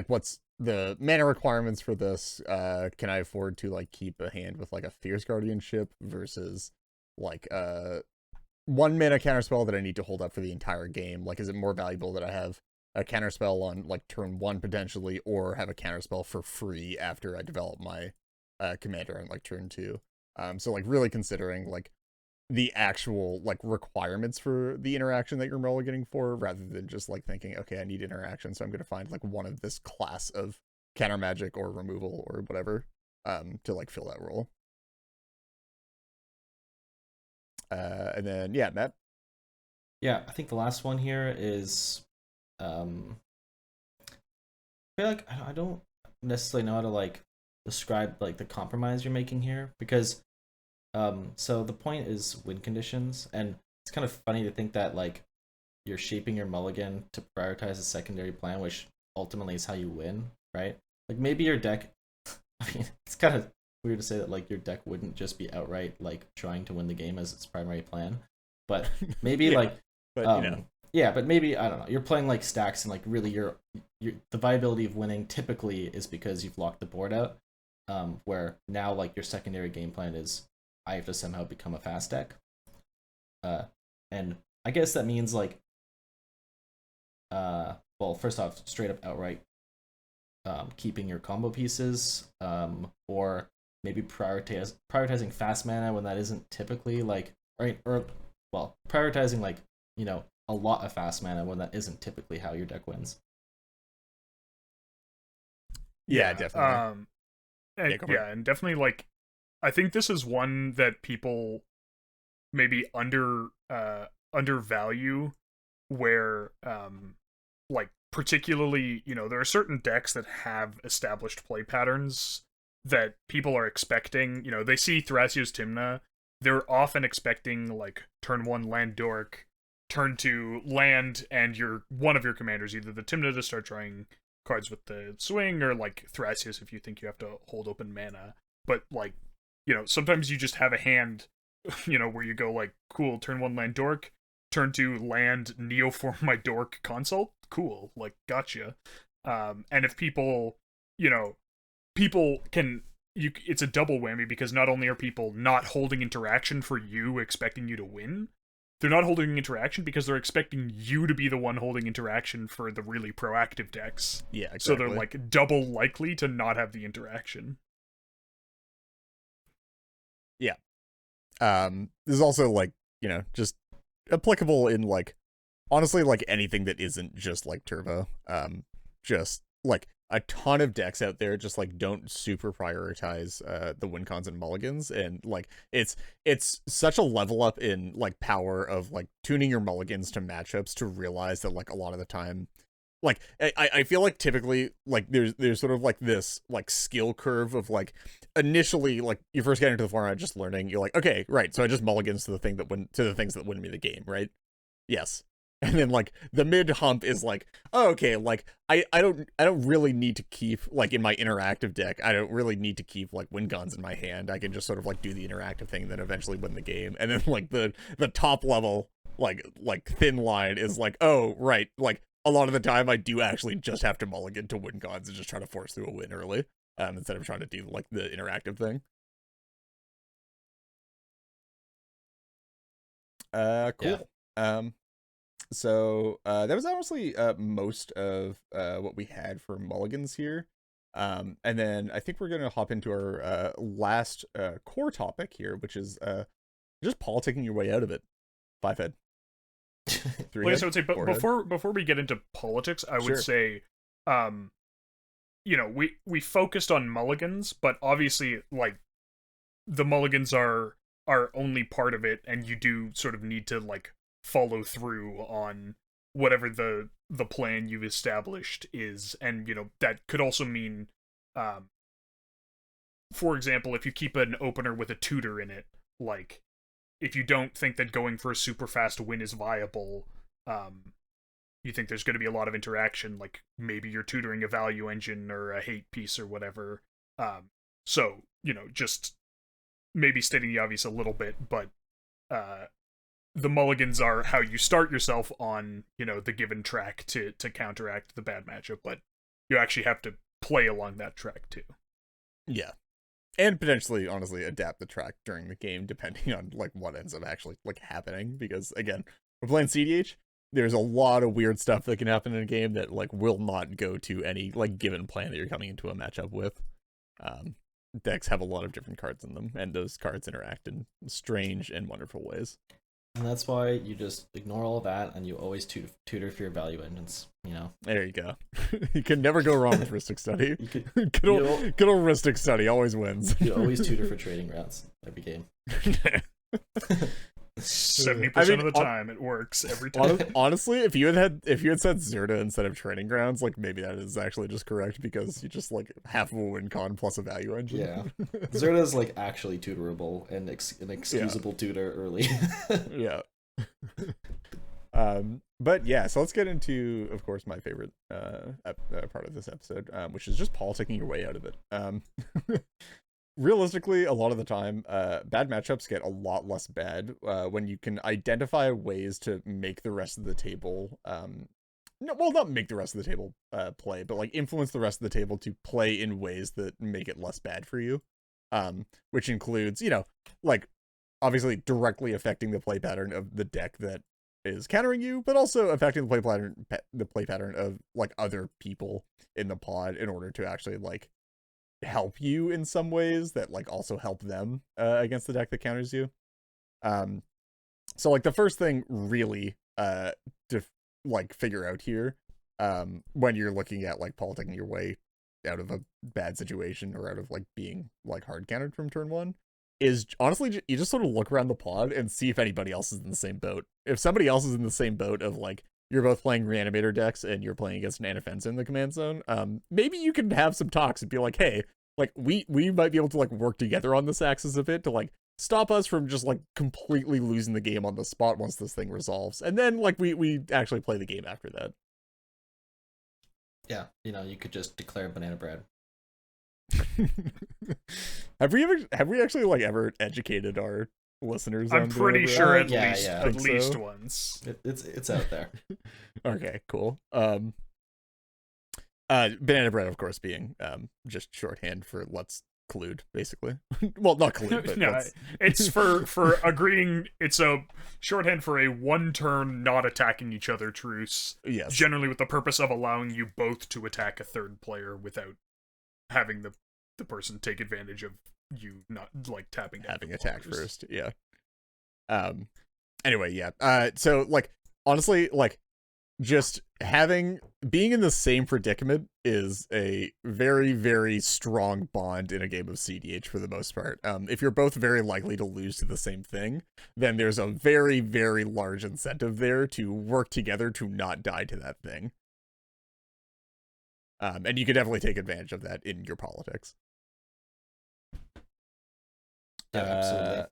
what's the mana requirements for this. Can I afford to like keep a hand with like a Fierce Guardianship versus like 1 mana counterspell that I need to hold up for the entire game? Like, is it more valuable that I have a counterspell on like turn 1 potentially, or have a counterspell for free after I develop my commander on like turn 2? So like really considering like the actual like requirements for the interaction that you're mulliganing for, rather than just like thinking, okay, I need interaction, so I'm gonna find like one of this class of counter magic or removal or whatever to like fill that role. And then yeah, Matt. Yeah, I think the last one here is I feel like I don't necessarily know how to like describe like the compromise you're making here, because so the point is win conditions, and it's kind of funny to think that like you're shaping your mulligan to prioritize a secondary plan, which ultimately is how you win, right? Like maybe your deck I mean, it's kind of weird to say that like your deck wouldn't just be outright like trying to win the game as its primary plan, but maybe Yeah, like but yeah, but maybe I don't know. You're playing like stacks, and like really, your the viability of winning typically is because you've locked the board out. Where now like your secondary game plan is I have to somehow become a fast deck. And I guess that means like well, first off, straight up outright keeping your combo pieces, or maybe prioritizing fast mana when that isn't typically like right, or well, prioritizing like a lot of fast mana when that isn't typically how your deck wins. yeah, definitely. And definitely like I think this is one that people maybe undervalue, where like particularly there are certain decks that have established play patterns that people are expecting. They see Thrasios Tymna, they're often expecting like turn 1 land dork, turn 2 land, and one of your commanders, either the Tymna to start drawing cards with the swing, or like Thrasios if you think you have to hold open mana. But like sometimes you just have a hand where you go like, cool, turn 1 land dork, turn 2 land neoform my dork consult, cool, like gotcha. And if people people can it's a double whammy, because not only are people not holding interaction for you expecting you to win, they're not holding interaction because they're expecting you to be the one holding interaction for the really proactive decks. Yeah, exactly. So they're like double likely to not have the interaction. Yeah. This is also like, you know, just applicable in like honestly like anything that isn't just like turbo. Just like a ton of decks out there just like don't super prioritize the win cons and mulligans, and like it's such a level up in like power of like tuning your mulligans to matchups to realize that like a lot of the time like I feel like typically like there's sort of like this like skill curve of like initially like you first get into the format just learning, you're like, okay, right, so I just mulligans to the things that win me the game, right? Yes. And then like the mid hump is like, oh, okay, like I don't really need to keep like in my interactive deck, I don't really need to keep like win guns in my hand. I can just sort of like do the interactive thing and then eventually win the game. And then like the top level like thin line is like, oh right, like a lot of the time I do actually just have to mulligan to win guns and just try to force through a win early, instead of trying to do like the interactive thing. Cool. Yeah. So that was honestly most of what we had for mulligans here. And then I think we're gonna hop into our last core topic here, which is just politicking your way out of it. 5 head. 3 I head, would say, but 4 head. before we get into politics, I would Sure. say, you know, we focused on mulligans, but obviously, like, the mulligans are only part of it, and you do sort of need to like follow through on whatever the plan you've established is. And you know, that could also mean for example, if you keep an opener with a tutor in it, like if you don't think that going for a super fast win is viable, you think there's going to be a lot of interaction, like maybe you're tutoring a value engine or a hate piece or whatever. So you know, just maybe stating the obvious a little bit, but the mulligans are how you start yourself on, you know, the given track to counteract the bad matchup, but you actually have to play along that track too. Yeah. And potentially, honestly, adapt the track during the game depending on like what ends up actually like happening. Because again, we're playing CDH. There's a lot of weird stuff that can happen in a game that like will not go to any like given plan that you're coming into a matchup with. Decks have a lot of different cards in them, and those cards interact in strange and wonderful ways. And that's why you just ignore all that, and you always tutor for your value engines. You know. There you go. You can never go wrong with Rhystic Study. Good old Rhystic Study always wins. You always tutor for trading routes every game. 70% of the time, it works every time. Honestly, if you had said Zerta instead of Training Grounds, like maybe that is actually just correct, because you just like half of a win con plus a value engine. Yeah, Zerta is like actually tutorable and an excusable tutor early. Yeah. But yeah, so let's get into, of course, my favorite part of this episode, which is just politicking your way out of it. Realistically, a lot of the time, bad matchups get a lot less bad when you can identify ways to make the rest of the table, not make the rest of the table play, but like influence the rest of the table to play in ways that make it less bad for you, which includes, you know, like obviously directly affecting the play pattern of the deck that is countering you, but also affecting the play pattern of like other people in the pod in order to actually like help you in some ways that like also help them against the deck that counters you. So like the first thing really to like figure out here when you're looking at like politicking your way out of a bad situation or out of like being like hard countered from turn one is honestly you just sort of look around the pod and see if anybody else is in the same boat. If somebody else is in the same boat of like you're both playing reanimator decks and you're playing against an Anafenza in the command zone, maybe you can have some talks and be like, hey, like we might be able to like work together on this axis a bit to like stop us from just like completely losing the game on the spot once this thing resolves, and then like we actually play the game after that. Yeah, you know, you could just declare banana bread. Have we actually like ever educated our listeners? I'm pretty sure at least so. once. It's out there. Okay, cool. Banana bread, of course, being just shorthand for let's collude, basically. Well, not collude, but Yeah, it's for agreeing. It's a shorthand for a one-turn not attacking each other truce. yes, Generally, with the purpose of allowing you both to attack a third player without having the person take advantage of you not like tapping down having attack blockers. first. Yeah. Anyway, yeah. So like honestly, like just being in the same predicament is a very, very strong bond in a game of CDH for the most part. If you're both very likely to lose to the same thing, then there's a very, very large incentive there to work together to not die to that thing. And you can definitely take advantage of that in your politics. Yeah, absolutely.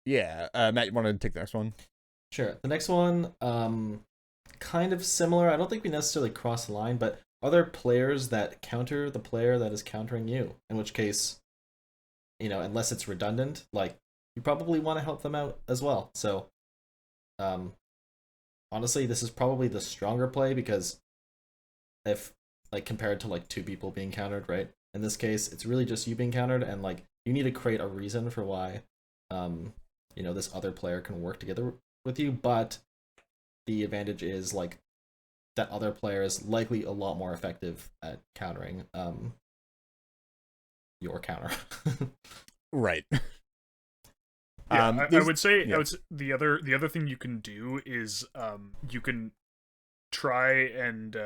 Yeah, Matt, you want to take the next one? Sure. The next one, kind of similar. I don't think we necessarily cross the line, but are there players that counter the player that is countering you? In which case, unless it's redundant, like you probably want to help them out as well. So, honestly, this is probably the stronger play because if like compared to like two people being countered, right? In this case, it's really just you being countered, and like you need to create a reason for why, this other player can work together with you, but the advantage is like that other player is likely a lot more effective at countering your counter. Right. Yeah, I would say the other thing you can do is you can try and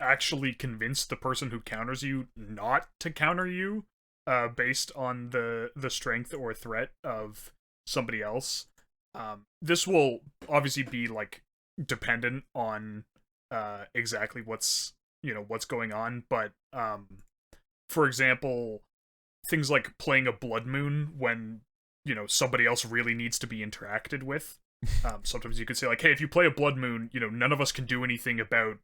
actually convince the person who counters you not to counter you based on the strength or threat of somebody else. This will obviously be like dependent on exactly what's going on, but for example, things like playing a blood moon when somebody else really needs to be interacted with. Sometimes you could say like, hey, if you play a blood moon, none of us can do anything about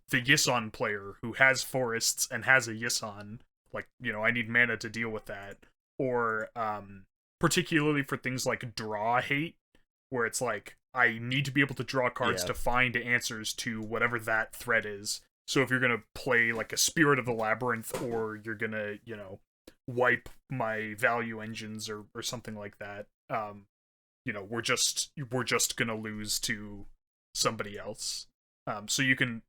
the Yison player who has forests and has a Yison. Like, I need mana to deal with that. Or particularly for things like draw hate, where it's like, I need to be able to draw cards to find answers to whatever that threat is. So if you're going to play like a Spirit of the Labyrinth, or you're going to, wipe my value engines or something like that, we're just going to lose to somebody else. So you can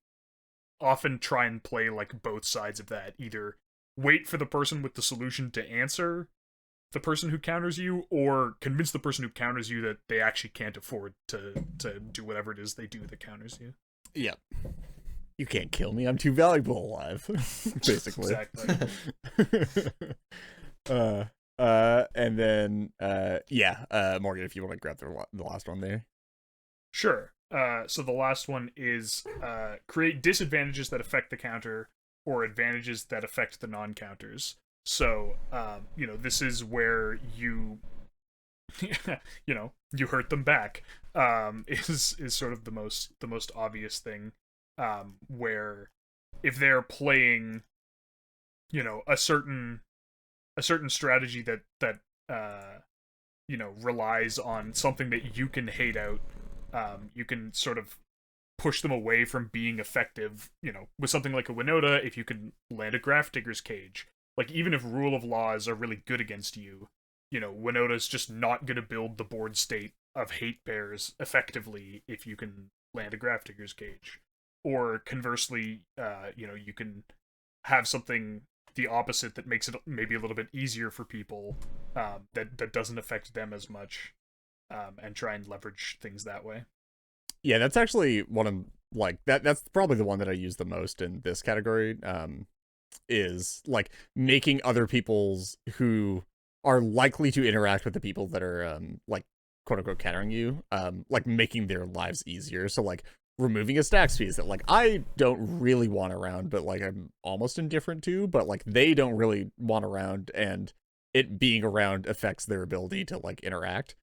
often try and play like both sides of that. Either wait for the person with the solution to answer the person who counters you, or convince the person who counters you that they actually can't afford to do whatever it is they do that counters you. Yeah. You can't kill me. I'm too valuable alive. Basically. Exactly. And then Morgan, if you want to grab the last one there. Sure. So the last one is create disadvantages that affect the counter, or advantages that affect the non-counters. So, this is where you, you hurt them back. Is sort of the most obvious thing. Where if they're playing, a certain strategy that relies on something that you can hate out, you can sort of push them away from being effective, with something like a Winota. If you can land a Grafdigger's Cage, like even if rule of laws are really good against you, Winota's just not going to build the board state of hate pairs effectively if you can land a Grafdigger's Cage. Or conversely, you can have something the opposite that makes it maybe a little bit easier for people, that doesn't affect them as much, and try and leverage things that way. Yeah, that's actually one of like that's probably the one that I use the most in this category. Is like making other people's who are likely to interact with the people that are like quote unquote countering you, like making their lives easier. So like removing a stacks piece that like I don't really want around, but like I'm almost indifferent to, but like they don't really want around, and it being around affects their ability to like interact.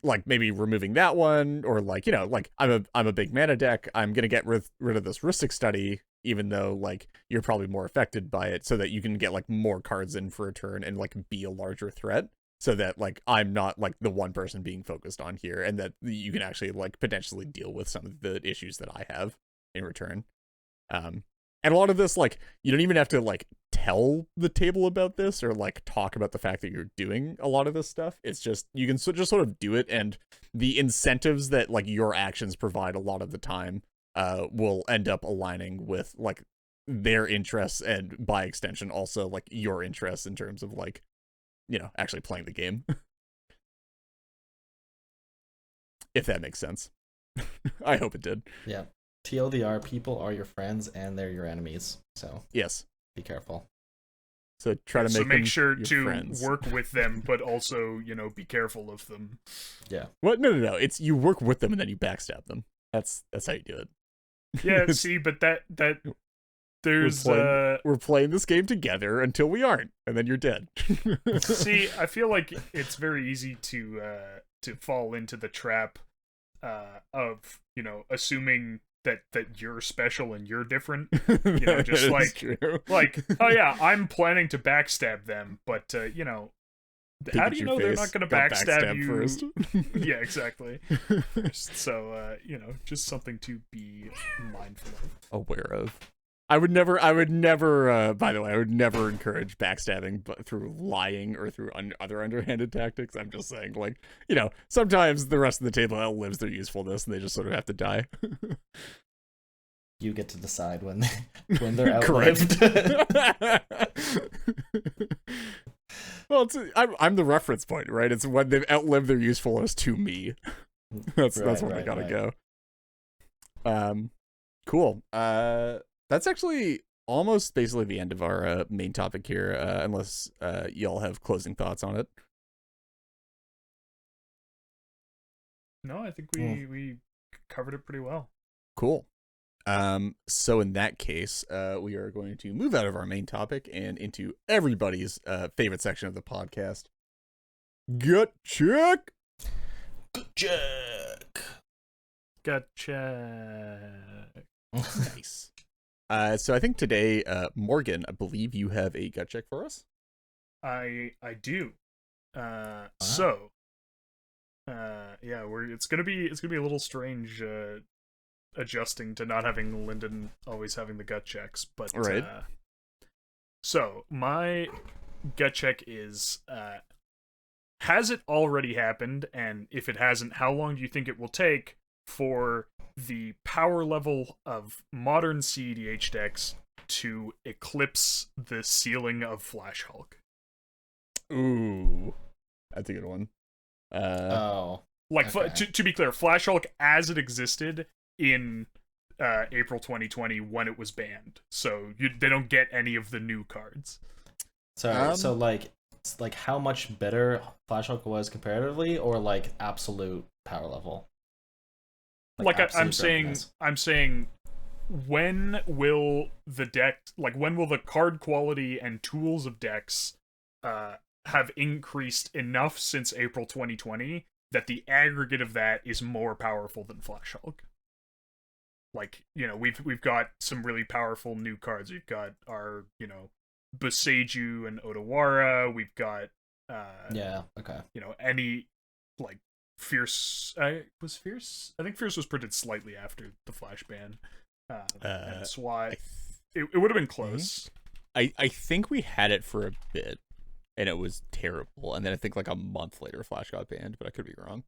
Like maybe removing that one, or like like I'm a big mana deck, I'm gonna get rid of this Rhystic Study, even though like you're probably more affected by it, so that you can get like more cards in for a turn and like be a larger threat, so that like I'm not like the one person being focused on here, and that you can actually like potentially deal with some of the issues that I have in return. And a lot of this, like, you don't even have to like tell the table about this or like talk about the fact that you're doing a lot of this stuff. It's just you can just sort of do it, and the incentives that like your actions provide a lot of the time will end up aligning with like their interests, and by extension also like your interests in terms of like, you know, actually playing the game. If that makes sense. I hope it did. Yeah. TLDR, people are your friends and they're your enemies. So yes, be careful. So try to make sure your to friends. work with them, but also, you know, be careful of them. Yeah. What? No. It's you work with them and then you backstab them. That's how you do it. Yeah. See, but that there's we're playing this game together until we aren't, and then you're dead. See, I feel like it's very easy to fall into the trap of, you know, assuming that you're special and you're different. You know, just like, oh yeah, I'm planning to backstab them, but you know, how do you know they're not going to backstab you first? Yeah, exactly. So you know, just something to be mindful of, aware of. I would never, by the way, I would never encourage backstabbing but through lying or through other underhanded tactics. I'm just saying, like, you know, sometimes the rest of the table outlives their usefulness and they just sort of have to die. You get to decide when they're outlived. Well, I'm the reference point, right? It's when they've outlived their usefulness to me. That's when they gotta go. Cool. That's actually almost basically the end of our main topic here, unless y'all have closing thoughts on it. No, I think we covered it pretty well. Cool. So in that case, we are going to move out of our main topic and into everybody's favorite section of the podcast. Gut check. Gotcha. Nice. So I think today, Morgan, I believe you have a gut check for us. I do. Wow. So, yeah, it's gonna be a little strange adjusting to not having Lyndon always having the gut checks, but right. So my gut check is: has it already happened? And if it hasn't, how long do you think it will take for the power level of modern CEDH decks to eclipse the ceiling of Flash Hulk? Ooh, that's a good one. Like, okay. to be clear, Flash Hulk as it existed in April 2020 when it was banned, so they don't get any of the new cards. So like how much better Flash Hulk was comparatively, or like absolute power level? I'm saying, when will the card quality and tools of decks have increased enough since April 2020 that the aggregate of that is more powerful than Flash Hulk? Like, you know, we've got some really powerful new cards. We've got our, you know, Boseiju and Odawara. We've got yeah, okay. You know, any like Fierce was Fierce. I think Fierce was printed slightly after the Flash ban. And SWAT. It would have been close. I think we had it for a bit, and it was terrible. And then I think like a month later, Flash got banned, but I could be wrong.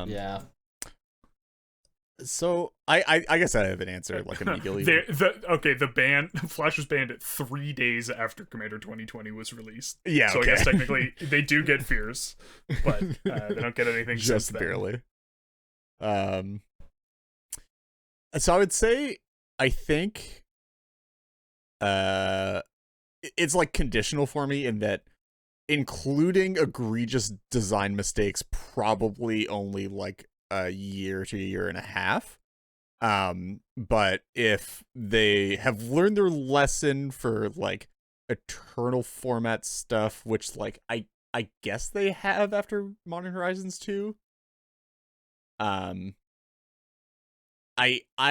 Yeah. So I guess I have an answer like immediately. The ban Flash was banned 3 days after Commander 2020 was released. Yeah, so okay. I guess technically they do get Fierce, but they don't get anything just barely. So I would say I think it's like conditional for me in that, including egregious design mistakes, probably only like a year to a year and a half. But if they have learned their lesson for like eternal format stuff, which like I guess they have after Modern Horizons 2, I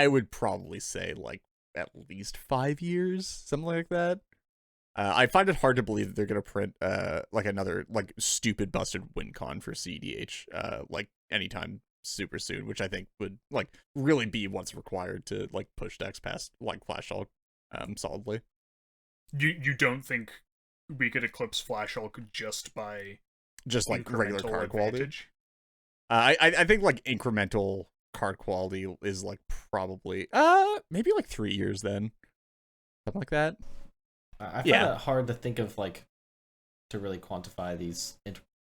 would probably say like at least 5 years, something like that. I find it hard to believe that they're gonna print like another like stupid busted WinCon for CDH like anytime super soon, which I think would like really be what's required to like push decks past like Flash Hulk solidly. You don't think we could eclipse Flash Hulk just by Just like regular incremental card quality. advantage? I think like incremental card quality is like probably maybe like 3 years then, something like that. I find it hard to think of like to really quantify these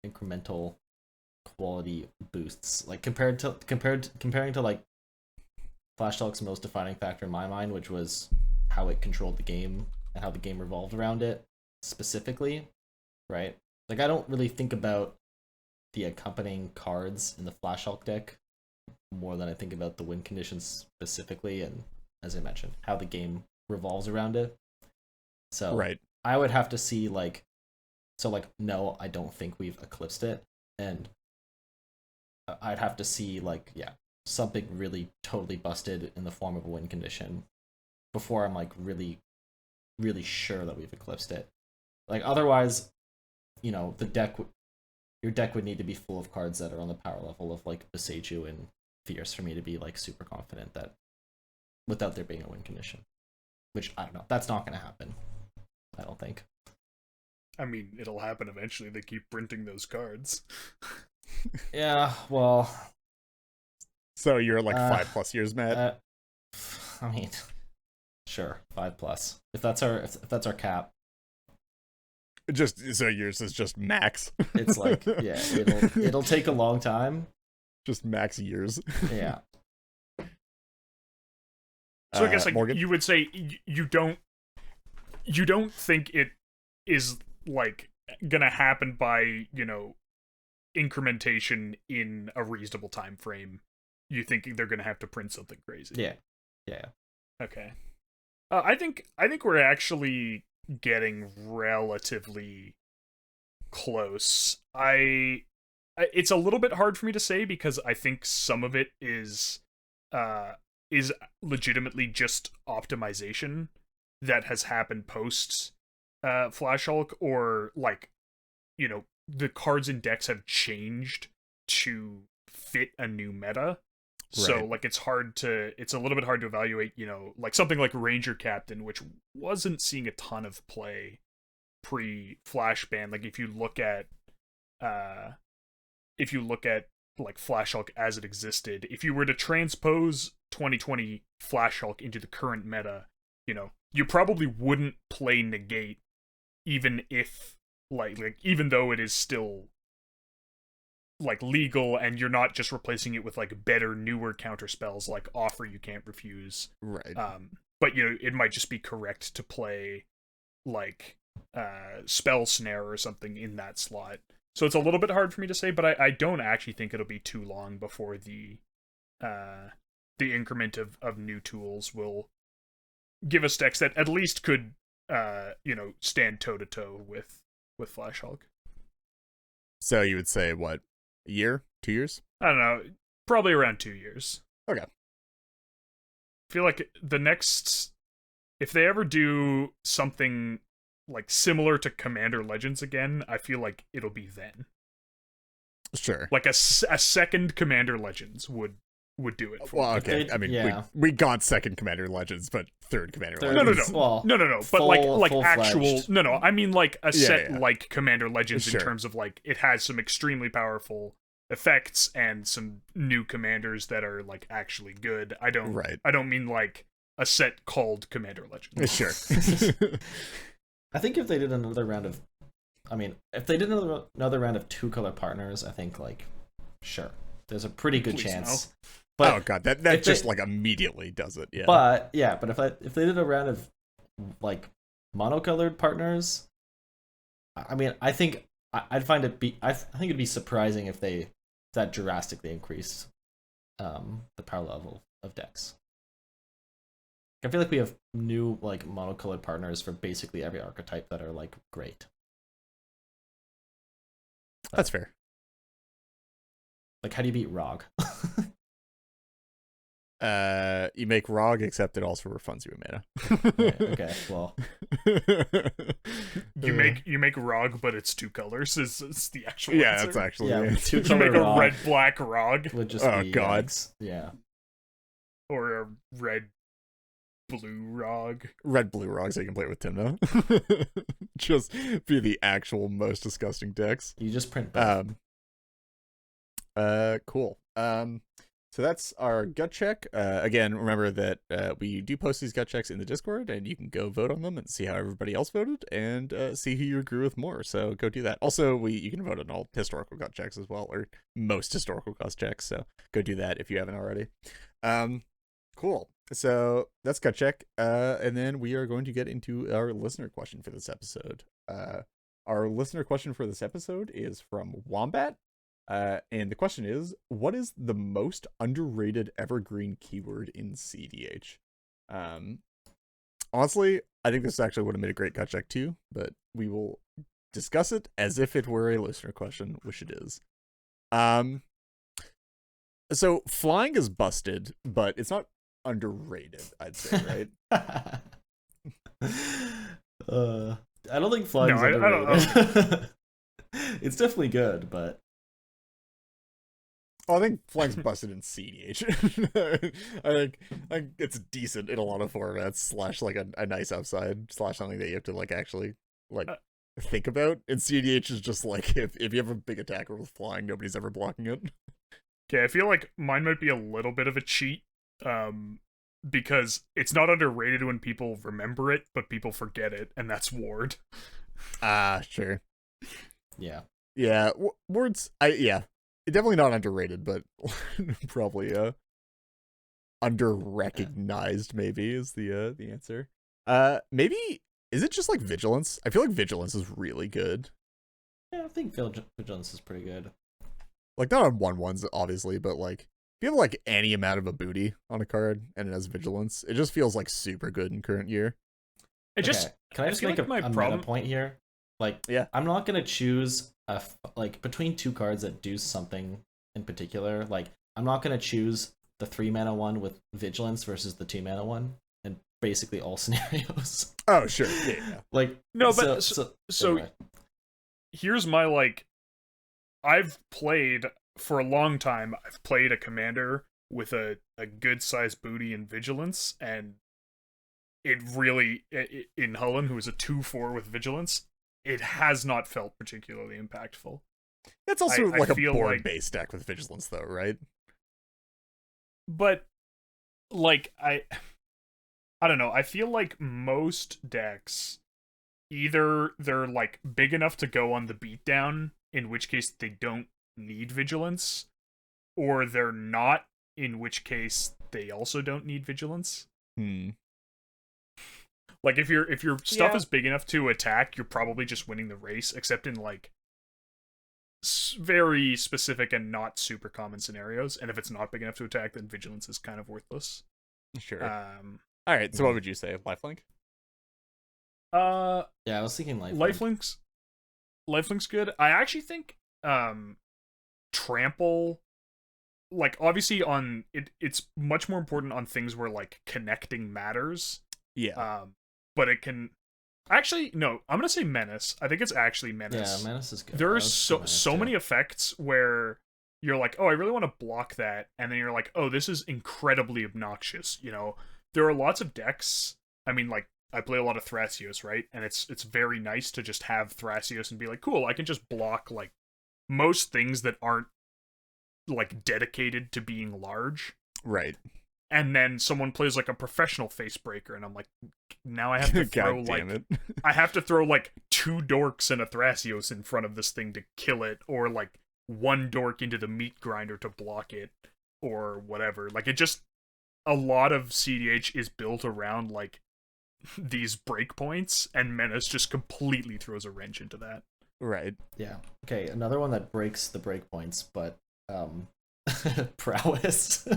incremental quality boosts, like comparing to like Flash Hulk's most defining factor in my mind, which was how it controlled the game and how the game revolved around it specifically, right? Like I don't really think about the accompanying cards in the Flash Hulk deck more than I think about the win conditions specifically, and as I mentioned, how the game revolves around it. So right. I would have to see no, I don't think we've eclipsed it, and I'd have to see something really totally busted in the form of a win condition before I'm like really, really sure that we've eclipsed it. Like otherwise, your deck would need to be full of cards that are on the power level of like Beseiju and Fierce for me to be like super confident that without there being a win condition. Which I don't know. That's not gonna happen. I don't think. I mean, it'll happen eventually. They keep printing those cards. Yeah, well. So you're like 5+ years, Matt. I mean, sure, 5+. If that's our cap. Just so yours is just max. It's like it'll take a long time. Just max years. Yeah. So I guess like Morgan? you would say you don't think it is like gonna happen by incrementation in a reasonable time frame. You think they're gonna have to print something crazy? Yeah. Okay. I think we're actually getting relatively close. It's a little bit hard for me to say because I think some of it is legitimately just optimization that has happened post Flash Hulk, or like the cards in decks have changed to fit a new meta. So Right. like it's a little bit hard to evaluate, like something like Ranger Captain, which wasn't seeing a ton of play pre Flash ban. Like if you look at like Flash Hulk as it existed, if you were to transpose 2020 Flash Hulk into the current meta, you probably wouldn't play Negate, even if even though it is still like legal and you're not just replacing it with like better newer counter spells like Offer You Can't Refuse. Right. But it might just be correct to play like Spell Snare or something in that slot. So it's a little bit hard for me to say, but I don't actually think it'll be too long before the increment of new tools will give us decks that at least could stand toe to toe with Flash Hulk. So you would say what? A year? 2 years? I don't know, probably around 2 years. Okay. I feel like the next, if they ever do something like similar to Commander Legends again, I feel like it'll be then. Sure. Like a second Commander Legends would do it for Well, me. okay. I mean, yeah. we got second Commander Legends, but third Commander Third- Legends. No. Well, No. But like actual. full-fledged. No. I mean like a set yeah. like Commander Legends Sure. in terms of like it has some extremely powerful effects and some new commanders that are like actually good. I don't mean like a set called Commander Legends. Sure. I think if they did another round of, another round of 2-color partners, I think like, sure, there's a pretty good Please chance. no. But oh god, that if just they- like immediately does it. Yeah. But if they did a round of like monocolored partners, I mean, I think I'd find I think it'd be surprising if that drastically increased the power level of decks. I feel like we have new like monocolored partners for basically every archetype that are like great. That's fair. Like how do you beat Rog? You make ROG, except it also refunds you a mana. Yeah, okay, well, You make ROG, but it's 2 colors. Is the actual yeah, answer. that's actually yeah, the answer. two You make color a ROG red black ROG would just Oh, be God. yeah. or a red blue ROG. Red blue ROG, so you can play it with Tim now. Just be the actual most disgusting decks. You just print both. Cool. So that's our gut check. Again, remember that we do post these gut checks in the Discord, and you can go vote on them and see how everybody else voted, and see who you agree with more. So go do that. Also, you can vote on all historical gut checks as well, or most historical gut checks. So go do that if you haven't already. Cool. So that's gut check. And then we are going to get into our listener question for this episode. Our listener question for this episode is from Wombat. And the question is, what is the most underrated evergreen keyword in CDH? Honestly, I think this actually would have made a great gut check too, but we will discuss it as if it were a listener question, which it is. So flying is busted, but it's not underrated, I'd say, right? I don't think flying's No, I underrated. It's definitely good, but I think flying's busted in CDH. I think it's decent in a lot of formats, slash like a nice upside, slash something that you have to like actually like think about. And CDH is just like if you have a big attacker with flying, nobody's ever blocking it. Okay, I feel like mine might be a little bit of a cheat, because it's not underrated when people remember it, but people forget it, and that's Ward. Sure. yeah. Yeah, Ward's definitely not underrated, but probably under-recognized maybe is the answer. Maybe is it just like Vigilance? I feel like Vigilance is really good. Yeah, I think Vigilance is pretty good. Like not on 1/1s obviously, but like if you have like any amount of a booty on a card and it has Vigilance, it just feels like super good in current year. Can I just make like a meta point here? Like, yeah, I'm not gonna choose like between 2 cards that do something in particular. Like, I'm not gonna choose the 3 mana one with Vigilance versus the 2 mana one in basically all scenarios. Oh sure, yeah. Like no, but so anyway. Here's my like. I've played for a long time. I've played a commander with a good sized booty and Vigilance, and it really in Hullen, who is a 2/4 with Vigilance, it has not felt particularly impactful. It's also like a board-based like, deck with Vigilance, though, right? But like I don't know. I feel like most decks either they're like big enough to go on the beatdown, in which case they don't need Vigilance, or they're not, in which case they also don't need Vigilance. Like if your stuff is big enough to attack, you're probably just winning the race, except in like very specific and not super common scenarios. And if it's not big enough to attack, then Vigilance is kind of worthless. Sure. All right. So what would you say? Lifelink? Yeah, I was thinking Lifelink. Lifelink's good. I actually think Trample, like obviously on it's much more important on things where like connecting matters. Yeah. But it can actually no. I'm gonna say Menace. I think it's actually Menace. Yeah, Menace is good. There are so many effects where you're like, oh, I really want to block that, and then you're like, oh, this is incredibly obnoxious. You know, there are lots of decks. I mean, like I play a lot of Thrasios, right? And it's very nice to just have Thrasios and be like, cool, I can just block like most things that aren't like dedicated to being large. Right. And then someone plays like a professional Facebreaker, and I'm like, now I have to throw I have to throw like 2 dorks and a Thrasios in front of this thing to kill it, or like 1 dork into the meat grinder to block it, or whatever. Like it just a lot of CDH is built around like these breakpoints, and Menace just completely throws a wrench into that. Right. Yeah. Okay, another one that breaks the breakpoints, but prowess.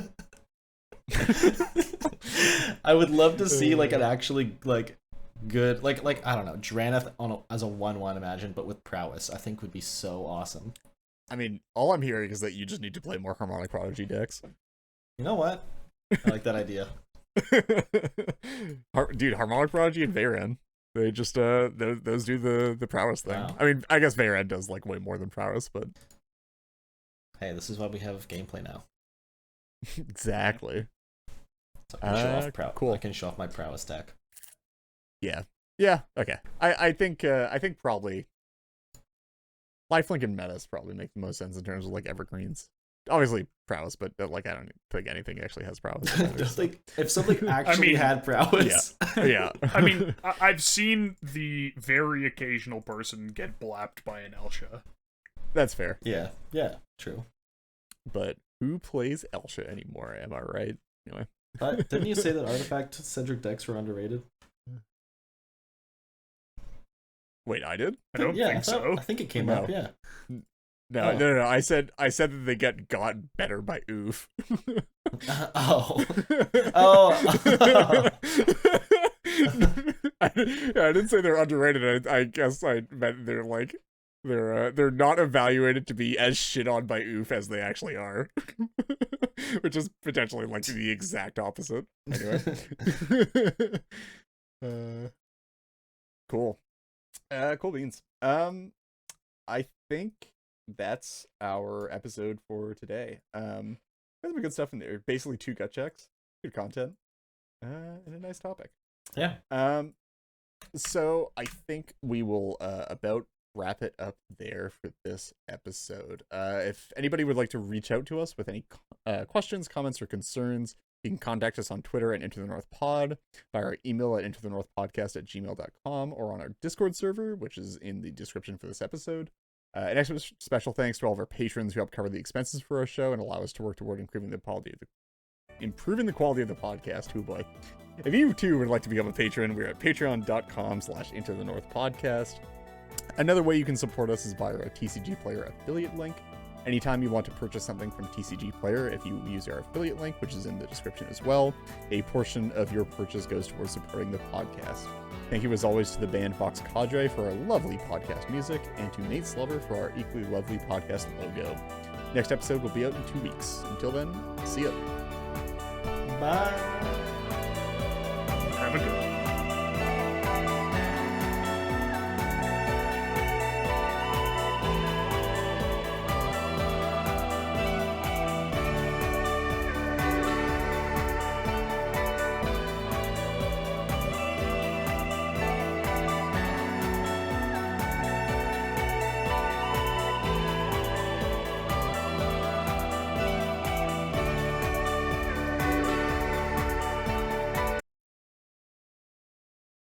I would love to see like an actually like good like I don't know, Draneth as a 1/1 imagine, but with prowess. I think would be so awesome. I mean, all I'm hearing is that you just need to play more Harmonic Prodigy decks. You know what? I like that idea. Dude, Harmonic Prodigy and Veyran. They just those do the prowess thing. Wow. I mean, I guess Veyran does like way more than prowess, but Hey, this is why we have gameplay now. exactly. So I can show off cool. I can show off my prowess stack. Yeah. Okay. I think probably Lifelink and Metas probably make the most sense in terms of like evergreens. Obviously prowess, but like I don't think anything actually has prowess. Just like if something actually had prowess. Yeah. I mean, I've seen the very occasional person get blapped by an Elsha. That's fair. Yeah, true. But who plays Elsha anymore? Am I right? Anyway. Didn't you say that Artifact Cedric decks were underrated? Wait, I did? I don't think so. I think it came up, yeah. No. I said that they got better by oof. Oh. I didn't say they're underrated. I guess I meant they're like they're not evaluated to be as shit on by oof as they actually are. Which is potentially like the exact opposite. Anyway. Cool. Cool beans. I think that's our episode for today. There's some good stuff in there. Basically 2 gut checks, good content, and a nice topic. Yeah. So I think we will about wrap it up there for this episode. If anybody would like to reach out to us with any questions, comments, or concerns, you can contact us on Twitter at Into the North Pod, via our email at intothenorthpodcast@gmail.com, or on our Discord server, which is in the description for this episode. An extra special thanks to all of our patrons who help cover the expenses for our show and allow us to work toward improving the quality of the podcast. Oh boy. If you too would like to become a patron, we're at patreon.com/intothenorthpodcast. Another way you can support us is via our TCG Player affiliate link. Anytime you want to purchase something from TCG Player, if you use our affiliate link, which is in the description as well, a portion of your purchase goes towards supporting the podcast. Thank you as always to the band Vox Cadre for our lovely podcast music, and to Nate Slover for our equally lovely podcast logo. Next episode will be out in 2 weeks. Until then, see ya. Bye. Have a good one.